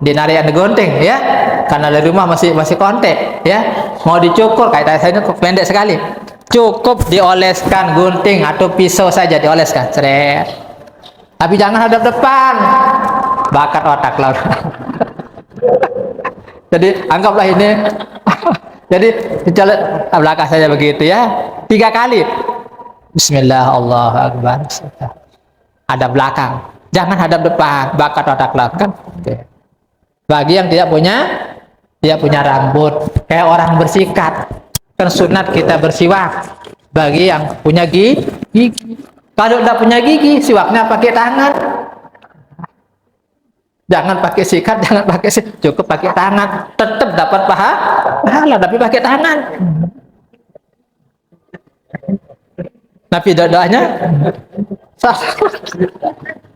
dinarik gunting, ya. Karena dari rumah masih kontek, ya. Mau dicukur kayak saya ini pendek sekali. Cukup dioleskan gunting atau pisau saja dioleskan, seret. Tapi jangan hadap depan, bakat otak lah. Jadi anggaplah ini, jadi dicolek belakang saja begitu, ya. 3 kali. Bismillah, Allahu Akbar. Hadap belakang, jangan hadap depan, bakat otak lah kan. Oke. Bagi yang tidak punya dia punya rambut, kayak orang bersikat. Kan sunat kita bersiwak bagi yang punya gigi. Kalau tidak punya gigi, siwaknya pakai tangan. Jangan pakai sikat, jangan pakai cukup pakai tangan, tetap dapat pahala, tapi pakai tangan. Tapi doanya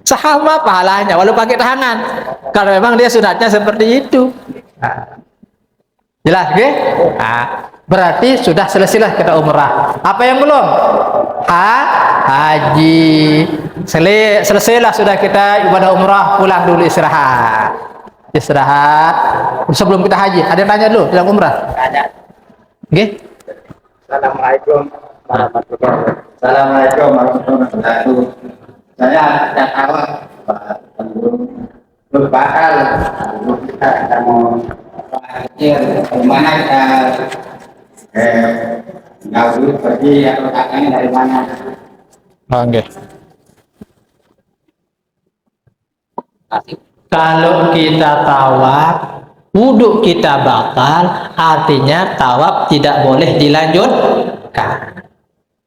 sama pahalanya, walau pakai tangan. Kalau memang dia sunatnya seperti itu. Jelas, oke? Berarti sudah selesailah kita umrah. Apa yang belum? Haji. Selesailah sudah kita ibadah umrah, pulang dulu istirahat. Sebelum kita haji, ada yang tanya dulu tentang umrah? Ada. Oke? Assalamualaikum warahmatullahi wabarakatuh. Assalamualaikum warahmatullahi wabarakatuh. Saya tidak tahu berbakal kita mau kecil bagaimana kita tahu pergi atau datangnya dari mana. Oke. Kalau kita tawaf, wudhu kita batal, artinya tawaf tidak boleh dilanjutkan.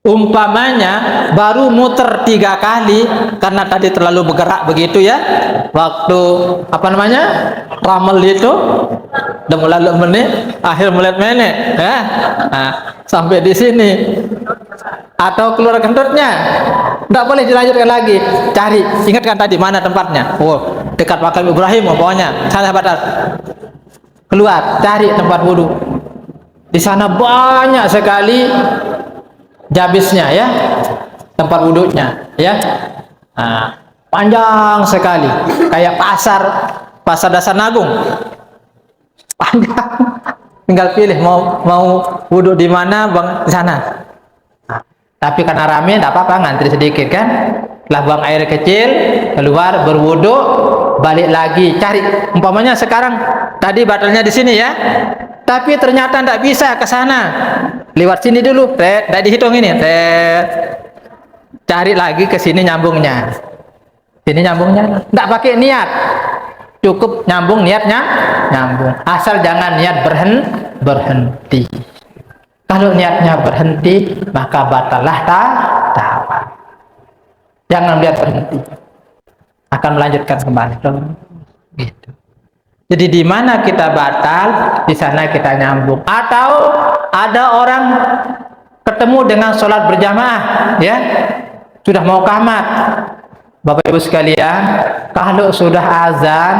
Umpamanya baru muter 3 kali karena tadi terlalu bergerak begitu ya, waktu apa namanya ramel itu udah mulai menit, akhir mulai menit ya, sampai di sini atau keluar kentutnya tidak boleh dilanjutkan lagi. Cari, ingatkan tadi mana tempatnya, dekat makam Ibrahim pokoknya sana batas, keluar cari tempat wudhu. Di sana banyak sekali jabisnya ya, tempat wudhunya ya, panjang sekali kayak pasar Dasar Nagung, panjang. Tinggal pilih mau wudhu di mana bang, di sana. Tapi karena rame tidak apa-apa, ngantri sedikit kan, lah buang air kecil, keluar berwudhu, balik lagi cari. Umpamanya sekarang tadi batalnya di sini ya, tapi ternyata tidak bisa ke sana, lewat sini dulu, tidak dihitung ini, cari lagi ke sini nyambungnya, tidak pakai niat, cukup nyambung, niatnya nyambung, asal jangan niat berhenti. Kalau niatnya berhenti, maka batallah tawaf. Jangan lihat berhenti, akan melanjutkan kembali. Gitu. Jadi di mana kita batal, di sana kita nyambung. Atau ada orang ketemu dengan sholat berjamaah, ya, sudah mau qamat. Bapak Ibu sekalian, kalau sudah azan,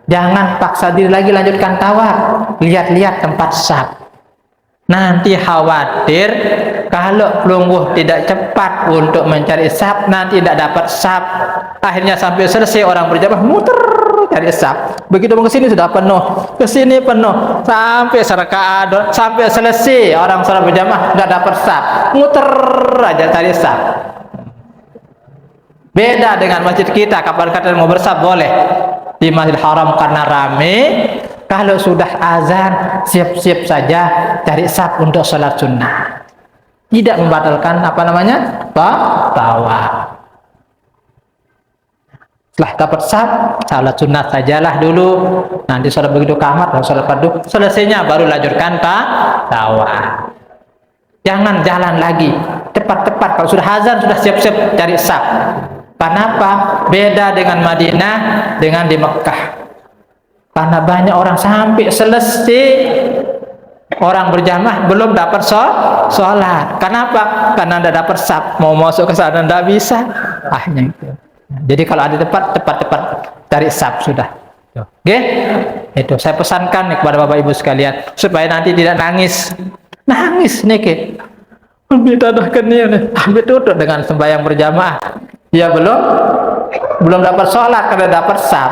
jangan paksa diri lagi lanjutkan tawaf. Lihat-lihat tempat saf. Nanti khawatir kalau pelungguh tidak cepat untuk mencari saf, nanti tidak dapat saf. Akhirnya sampai selesai orang berjamaah muter cari saf. Begitu mau ke sini sudah penuh, ke sini penuh, sampai serakaat, sampai selesai orang sholat berjamaah tidak dapat saf, muter aja cari saf. Beda dengan masjid kita, kapan kata mau bersaf boleh. Di Masjidil Haram karena rame, kalau sudah azan siap-siap saja cari saf untuk sholat sunnah, tidak membatalkan apa namanya tawaf. Setelah dapat saf, sholat sunnah sajalah dulu, nanti sholat begitu qamat, sholat fardu, selesainya baru lanjutkan tawaf. Jangan jalan lagi, cepat-cepat. Kalau sudah azan sudah siap-siap cari saf. Kenapa? Beda dengan Madinah, dengan di Mekah. Karena banyak orang sampai selesai orang berjamaah belum dapat sholat. Kenapa? Karena tidak dapat saf, mau masuk ke sana tidak bisa. Akhirnya itu. Jadi kalau ada tepat cari saf sudah. Oke? Itu saya pesankan kepada Bapak Ibu sekalian supaya nanti tidak nangis nih. Kita dah kenian, ambil tutup dengan sembahyang berjamaah. Ya belum dapat sholat karena dapat saf.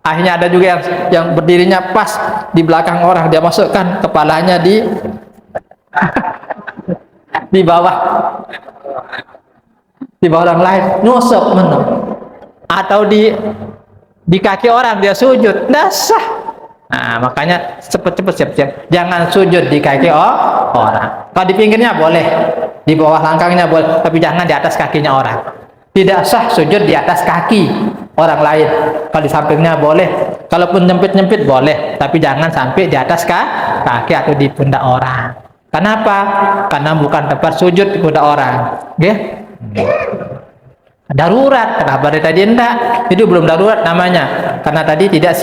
Akhirnya ada juga yang berdirinya pas di belakang orang, dia masukkan kepalanya di bawah orang lain, nyosok atau di kaki orang dia sujud, dasar. Nah, makanya cepet-cepet siap-siap, jangan sujud di kaki orang. Kalau di pinggirnya boleh, di bawah langkangnya boleh, tapi jangan di atas kakinya orang. Tidak sah sujud di atas kaki. orang lain. Kalau di sampingnya boleh, kalaupun nyempit-nyempit boleh, tapi jangan sampai di atas kaki atau di pundak orang. Kenapa? Karena bukan tempat sujud di pundak orang. Oke? Darurat. Kenapa dari tadi enggak? Itu belum darurat namanya. Karena tadi tidak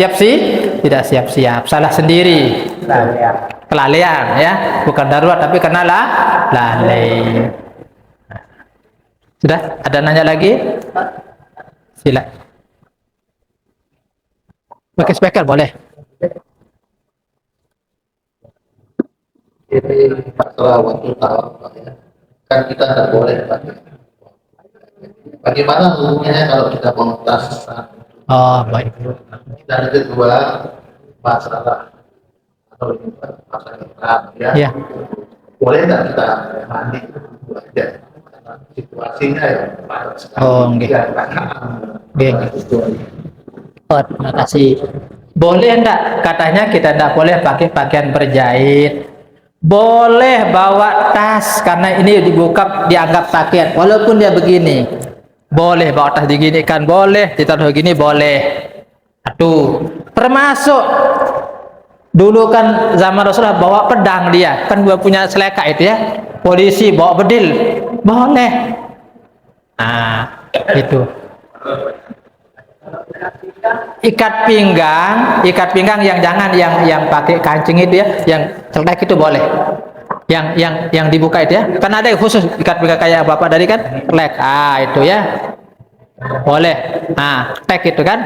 tidak siap-siap. Salah sendiri. Kelalaian ya, bukan darurat tapi karena lalai. Sudah? Ada nanya lagi? Sila. Pakai speaker boleh. Jadi masalah waktu tahu ya. Kan kita tidak boleh pakai. Bagaimana hukumnya kalau kita mengutas? Oh, baik. Dan kedua masalah atau masalah ya. Ya. Boleh nggak kita mandi aja? Karena situasinya ya panas sekali. Oh, nggih. Ya, Nggih. Oh, terima kasih. Boleh enggak? Katanya kita enggak boleh pakai pakaian berjahit. Boleh bawa tas karena ini dibuka dianggap pakaian walaupun dia begini. Boleh bawa tas diginikan, boleh ditaruh begini, boleh. Aduh, termasuk dulu kan zaman Rasulullah bawa pedang dia, kan gua punya seleka itu ya. Polisi bawa bedil, boleh. Nah, itu. Ikat pinggang yang jangan yang pakai kancing itu ya, yang selek itu boleh. Yang dibuka itu ya. Kan ada yang khusus ikat pinggang kayak Bapak tadi kan, selek. Ah, itu ya. Boleh. Nah, tek itu kan.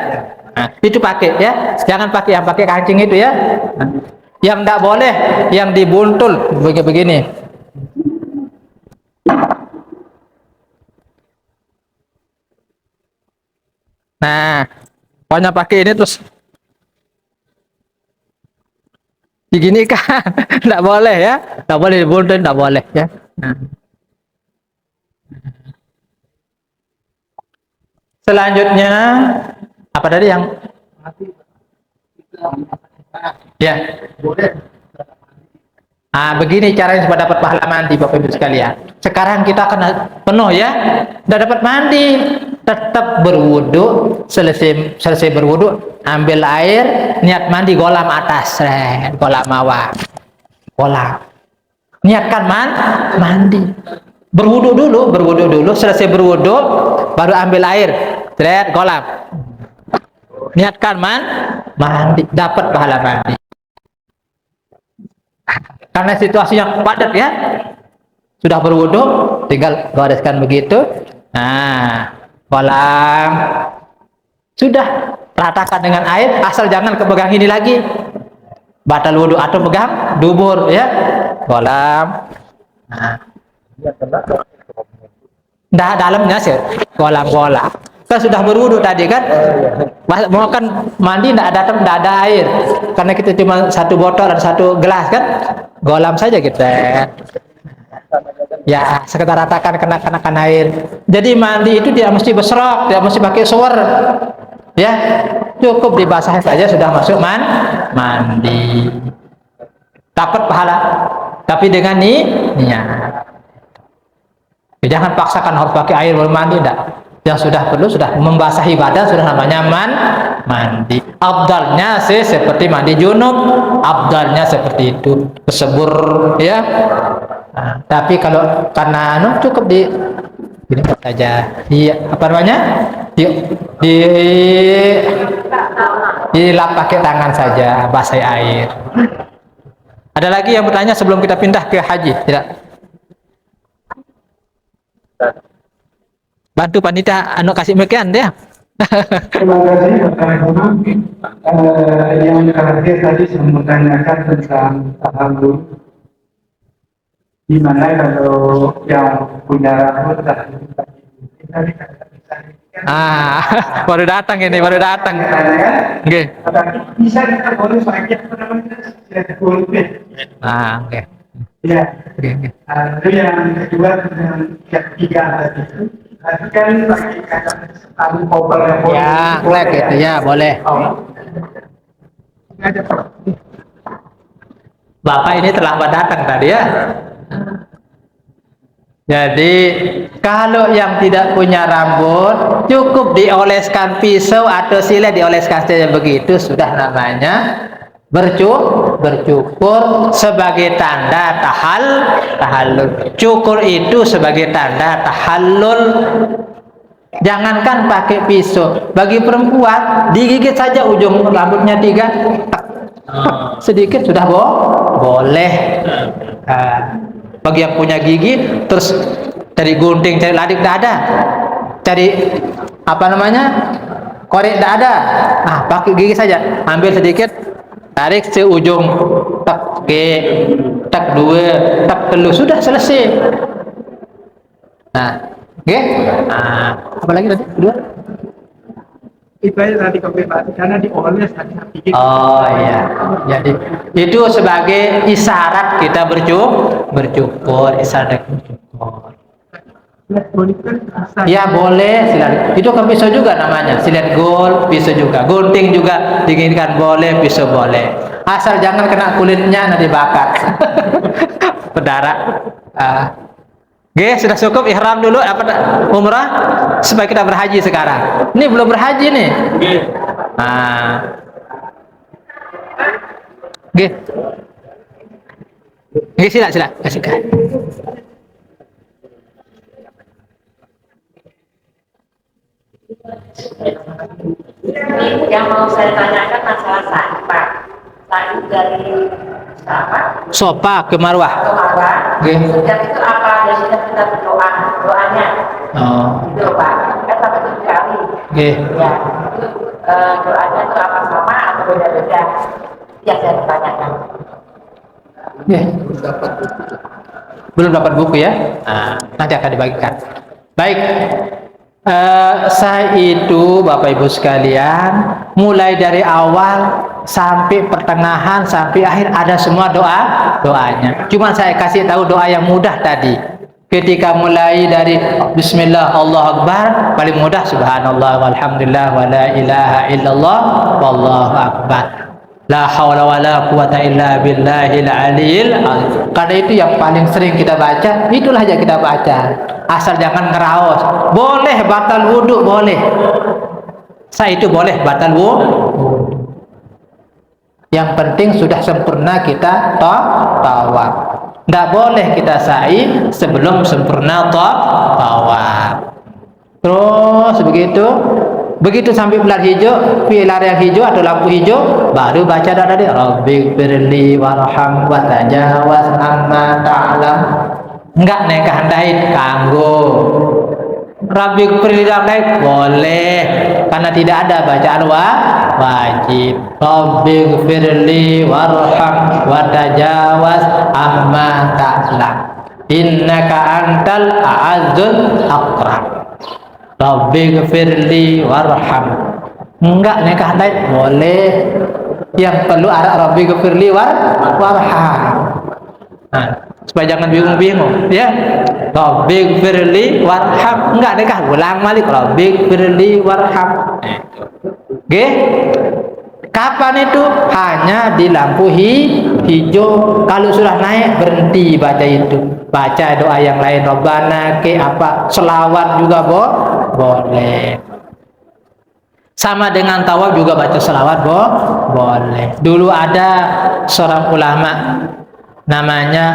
Nah, itu pakai ya. Jangan pakai yang pakai kancing itu ya. Nah, yang enggak boleh yang dibuntul begini. Nah, pokoknya pakai ini terus begini kan, enggak boleh ya, enggak boleh dibuntul, enggak boleh ya. Nah. Selanjutnya apa tadi yang ya boleh. Ah, begini caranya supaya dapat pahala mandi Bapak Ibu sekalian. Sekarang kita kena penuh ya, udah dapat mandi, tetap berwudu. Selesai berwudu, ambil air, niat mandi golam atas, golam bawah, golam. Niatkan mandi. Berwudu dulu, selesai berwudu, baru ambil air, golam. Niatkan mandi, dapat pahala mandi. Karena situasinya padat ya, sudah berwudu, tinggal goreskan begitu. Nah, kolam sudah ratakan dengan air, asal jangan kepegang ini lagi, batal wudu atau pegang dubur ya, kolam. Nah, nah dalamnya sih kolam. Kan sudah berwudu tadi kan, mau kan mandi tidak ada air, karena kita cuma satu botol dan satu gelas kan, golam saja kita. Ya sekedar ratakan kenakan air. Jadi mandi itu tidak mesti berserok, tidak mesti pakai shower, ya cukup dibasahi saja sudah masuk mandi. Dapat pahala, tapi dengan niat. Jangan paksakan harus pakai air baru mandi, tidak. Yang sudah perlu sudah membasahi badan sudah namanya mandi. Abdalnya sih seperti mandi junub, abdalnya seperti itu, kesebur ya. Nah, tapi kalau karena cukup di ini saja, di apa namanya, dilap pakai tangan saja, basahi air. Ada lagi yang bertanya sebelum kita pindah ke haji? Tidak? Bantu panitia kasih mekian dia. Terima kasih Bapak Imam. Yang terakhir tadi saya menanyakan tentang tahammul. Di mana kalau yang punya rambut Baru datang ini, baru datang. Oke. Bisa kita boleh pakai apa namanya? Oke. Ya. Oke. Lalu yang kedua yang ketiga tadi itu kan pakai kata sarung koper yang boleh. Ya, boleh gitu ya, boleh. Bapak ini terlambat datang tadi ya. Jadi kalau yang tidak punya rambut cukup dioleskan pisau atau silet, dioleskan saja begitu sudah namanya bercukur sebagai tanda tahallul. Cukur itu sebagai tanda tahallul. Jangankan pakai pisau, bagi perempuan digigit saja ujung rambutnya 3 sedikit sudah boleh. Bagi yang punya gigi, terus cari gunting, cari ladik dada, cari korek dada, pakai gigi saja, ambil sedikit, tarik seujung, tak ke, tak 2, tak 3, sudah selesai. Apa lagi tadi? Kedua? Itu aja tadi kebebasan karena dioles hati-hati. Oh iya, jadi itu sebagai isyarat kita bercukur, isyarat bercukur. Ya boleh, silat. Itu kan pisau juga namanya, silet gol, pisau juga, gunting juga diinginkan boleh, pisau boleh. Asal jangan kena kulitnya nanti bakar, berdarah. Sudah cukup ihram dulu umrah supaya kita berhaji sekarang. Ini belum berhaji nih. Sila. Kasihkan. Yang mau saya tanyakan masalah sa'i, Pak. Sa'i dari Sofa ke Marwah. Sejak itu apa biasanya kita berdoa, doanya? Itu Pak. Kan sampai 7 kali. Ya. Itu doanya itu apa sama atau beda-beda? Yang saya tanyakan. Belum dapat buku ya? Nanti akan dibagikan. Baik. Saya itu Bapak Ibu sekalian, mulai dari awal sampai pertengahan sampai akhir ada semua doanya. Cuma saya kasih tahu doa yang mudah tadi. Ketika mulai dari Bismillah Allahu Akbar, paling mudah Subhanallah walhamdulillah wa la ilaha illallah wallahu akbar. La haula wa la quwata illa billahil aliyil azim. Karena itu yang paling sering kita baca, itulah yang kita baca. Asal jangan ngeraos. Boleh batal wudhu, boleh. Saya itu boleh batal wudhu. Yang penting sudah sempurna kita tawaf. Tidak boleh kita sa'i sebelum sempurna tawaf. Terus begitu sampai pilar yang hijau atau lampu hijau, baru baca doa tadi, Rabbighfirli warham wa tajawaz amma ta'lam. Enggak nekah ndait kanggo. Rabbighfirli boleh karena tidak ada bacaan wajib. Rabbighfirli warham wa tajawaz amma ta'lam. Innaka antal a'azzul akram. Rabbighfirli warham. Enggak nekah ndait boleh. Yang perlu ada Rabbighfirli warham. Supaya jangan bingung-bingung ya. Rabbighfirli warham, enggak nekah ulang balik Rabbighfirli warham. Kapan itu? Hanya di lampu hijau. Kalau sudah naik berhenti baca itu. Baca doa yang lain, Rabbana selawat juga boleh. Sama dengan tawaf juga baca selawat boleh. Dulu ada seorang ulama namanya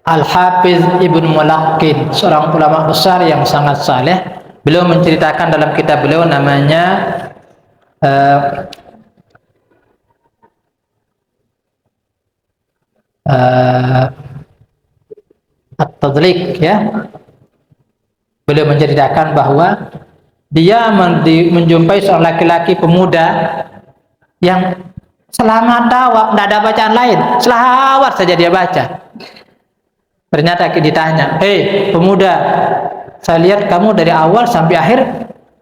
Al-Hafiz Ibnu Mulaqqin, seorang ulama besar yang sangat saleh. Beliau menceritakan dalam kitab beliau namanya At-Tadlik ya. Beliau menceritakan bahwa dia menjumpai seorang laki-laki pemuda yang selama tawaf tidak ada bacaan lain, selawat saja dia baca. Ternyata ditanya, pemuda, saya lihat kamu dari awal sampai akhir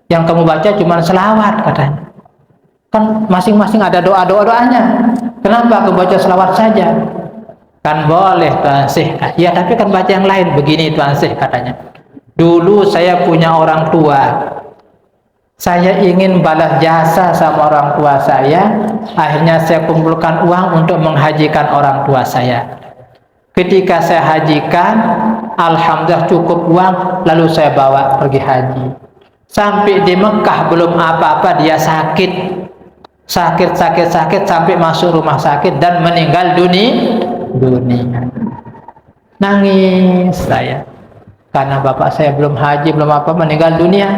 yang kamu baca cuma selawat, katanya. Kan masing-masing ada doanya. Kenapa kamu baca selawat saja? Kan boleh Tuan Syekh. Ya tapi kan baca yang lain. Begini Tuan Syekh katanya. Dulu saya punya orang tua. Saya ingin balas jasa sama orang tua saya. Akhirnya saya kumpulkan uang untuk menghajikan orang tua saya. Ketika saya hajikan, alhamdulillah cukup uang, lalu saya bawa pergi haji. Sampai di Mekah belum apa-apa dia sakit sampai masuk rumah sakit dan meninggal dunia. Nangis saya karena bapak saya belum haji, belum apa, meninggal dunia.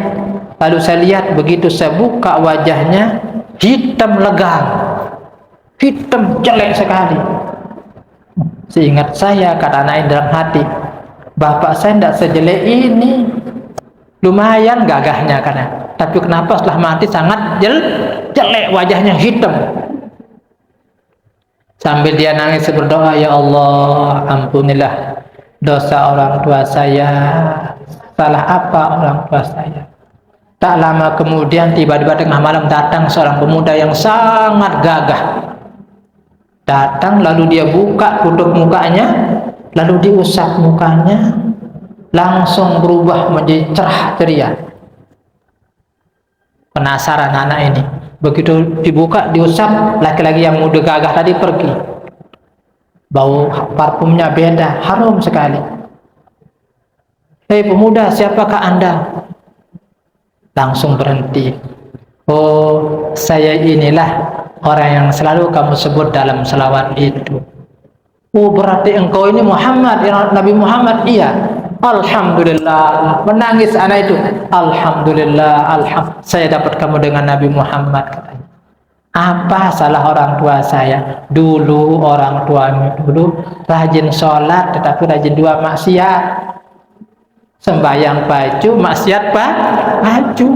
Lalu saya lihat, begitu saya buka wajahnya, hitam legam, hitam jelek sekali. Seingat saya, kata anak dalam hati, bapak saya tidak sejelek ini, lumayan gagahnya karena, tapi kenapa setelah mati sangat jelek, wajahnya hitam. Sambil dia nangis berdoa, ya Allah, ampunilah dosa orang tua saya. Salah apa orang tua saya? Tak lama kemudian tiba-tiba tengah malam datang seorang pemuda yang sangat gagah. Datang, lalu dia buka tutup mukanya, lalu diusap mukanya, langsung berubah menjadi cerah ceria. Penasaran anak ini. Begitu dibuka, diusap, laki-laki yang muda gagah tadi pergi. Bau parfumnya beda, harum sekali. Hei pemuda, siapakah Anda? Langsung berhenti. Oh, saya inilah orang yang selalu kamu sebut dalam selawat itu. Oh, berarti engkau ini Muhammad, Nabi Muhammad? Iya. Alhamdulillah. Menangis anak itu. Alhamdulillah, saya dapat kamu dengan Nabi Muhammad, katanya. Apa salah orang tua saya? Dulu orang tuamu dulu rajin sholat, tetapi rajin dua maksiat. Sembahyang baju, maksiat baju.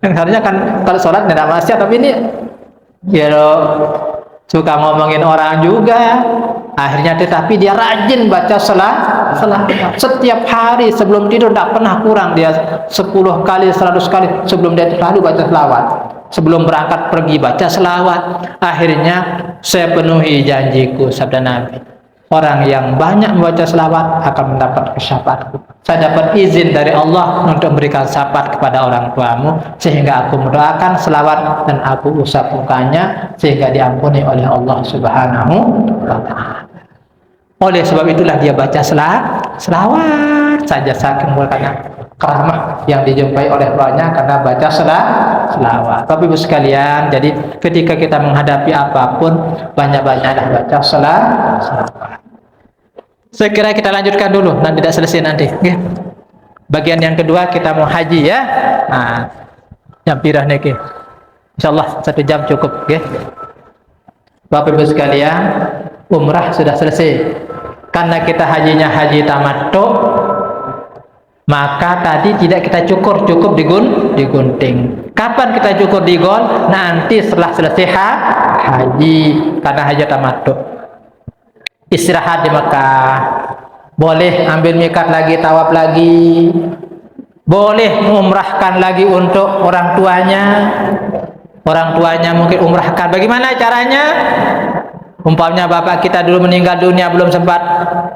Harusnya kan kalau sholat tidak maksiat, tapi ini ya suka ngomongin orang juga. Akhirnya tetapi dia rajin baca selawat. Setiap hari sebelum tidur tidak pernah kurang, dia 10 kali, 100 kali sebelum dia selalu baca selawat. Sebelum berangkat pergi baca selawat. Akhirnya saya penuhi janjiku, sabda Nabi. Orang yang banyak membaca selawat akan mendapat syafaatku. Saya dapat izin dari Allah untuk memberikan syafaat kepada orang tuamu, sehingga aku mendoakan selawat dan aku usap mukanya sehingga diampuni oleh Allah Subhanahu wa ta'ala. Oleh sebab itulah dia baca selawat saja, saking karena karamah yang dijumpai oleh rohnya karena baca selawat. Bapak Ibu sekalian, jadi ketika kita menghadapi apapun, banyak-banyaklah baca selawat. Saya kira kita lanjutkan dulu, nanti tidak selesai nanti. Okay. Bagian yang kedua kita mau haji ya. Nah, jam pirah nih, insyaallah 1 jam cukup. Okay. Bapak Ibu sekalian, umrah sudah selesai. Karena kita hajinya haji tamattu, maka tadi tidak kita cukur, cukup digunting. Kapan kita cukur digol? Nanti setelah selesai haji, karena haji tamattu. Istirahat di Mekah, boleh ambil mikat lagi, tawaf lagi, boleh umrahkan lagi untuk orang tuanya mungkin umrahkan. Bagaimana caranya? Umpamanya bapak kita dulu meninggal dunia, belum sempat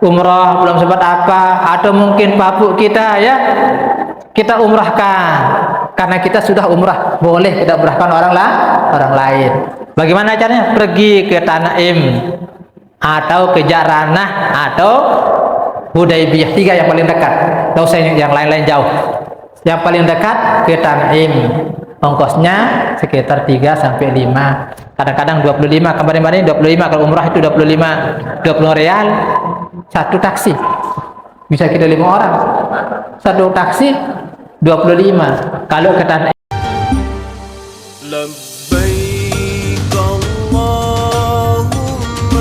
umrah, belum sempat apa, atau mungkin papu kita ya, kita umrahkan karena kita sudah umrah, boleh kita umrahkan orang lain. Bagaimana caranya? Pergi ke Tanaim atau ke Jaranah atau Hudaybiyah, 3 yang paling dekat. Tahu saya yang lain-lain jauh. Yang paling dekat ke Tanaim. Ongkosnya sekitar 3 sampai 5. Kadang-kadang 25, kemarin-kemarin 25, kalau umrah itu 25 rial satu taksi. Bisa kita 5 orang. Satu taksi 25. Kalau ke Tanaim لبيك اللهم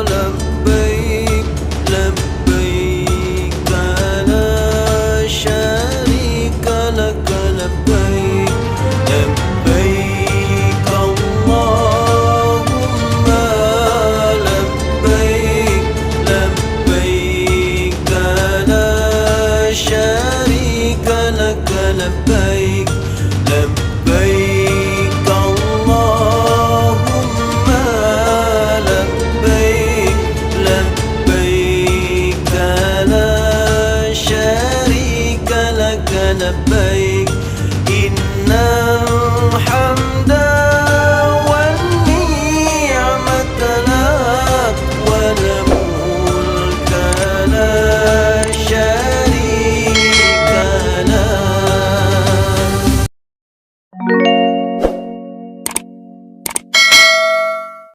لبيك لبيك لا شريك لك لبيك لبيك اللهم لبيك لبيك لا شريك لك لبيك لبيك اللهم لبيك لبيك لا شريك لك لبيك إن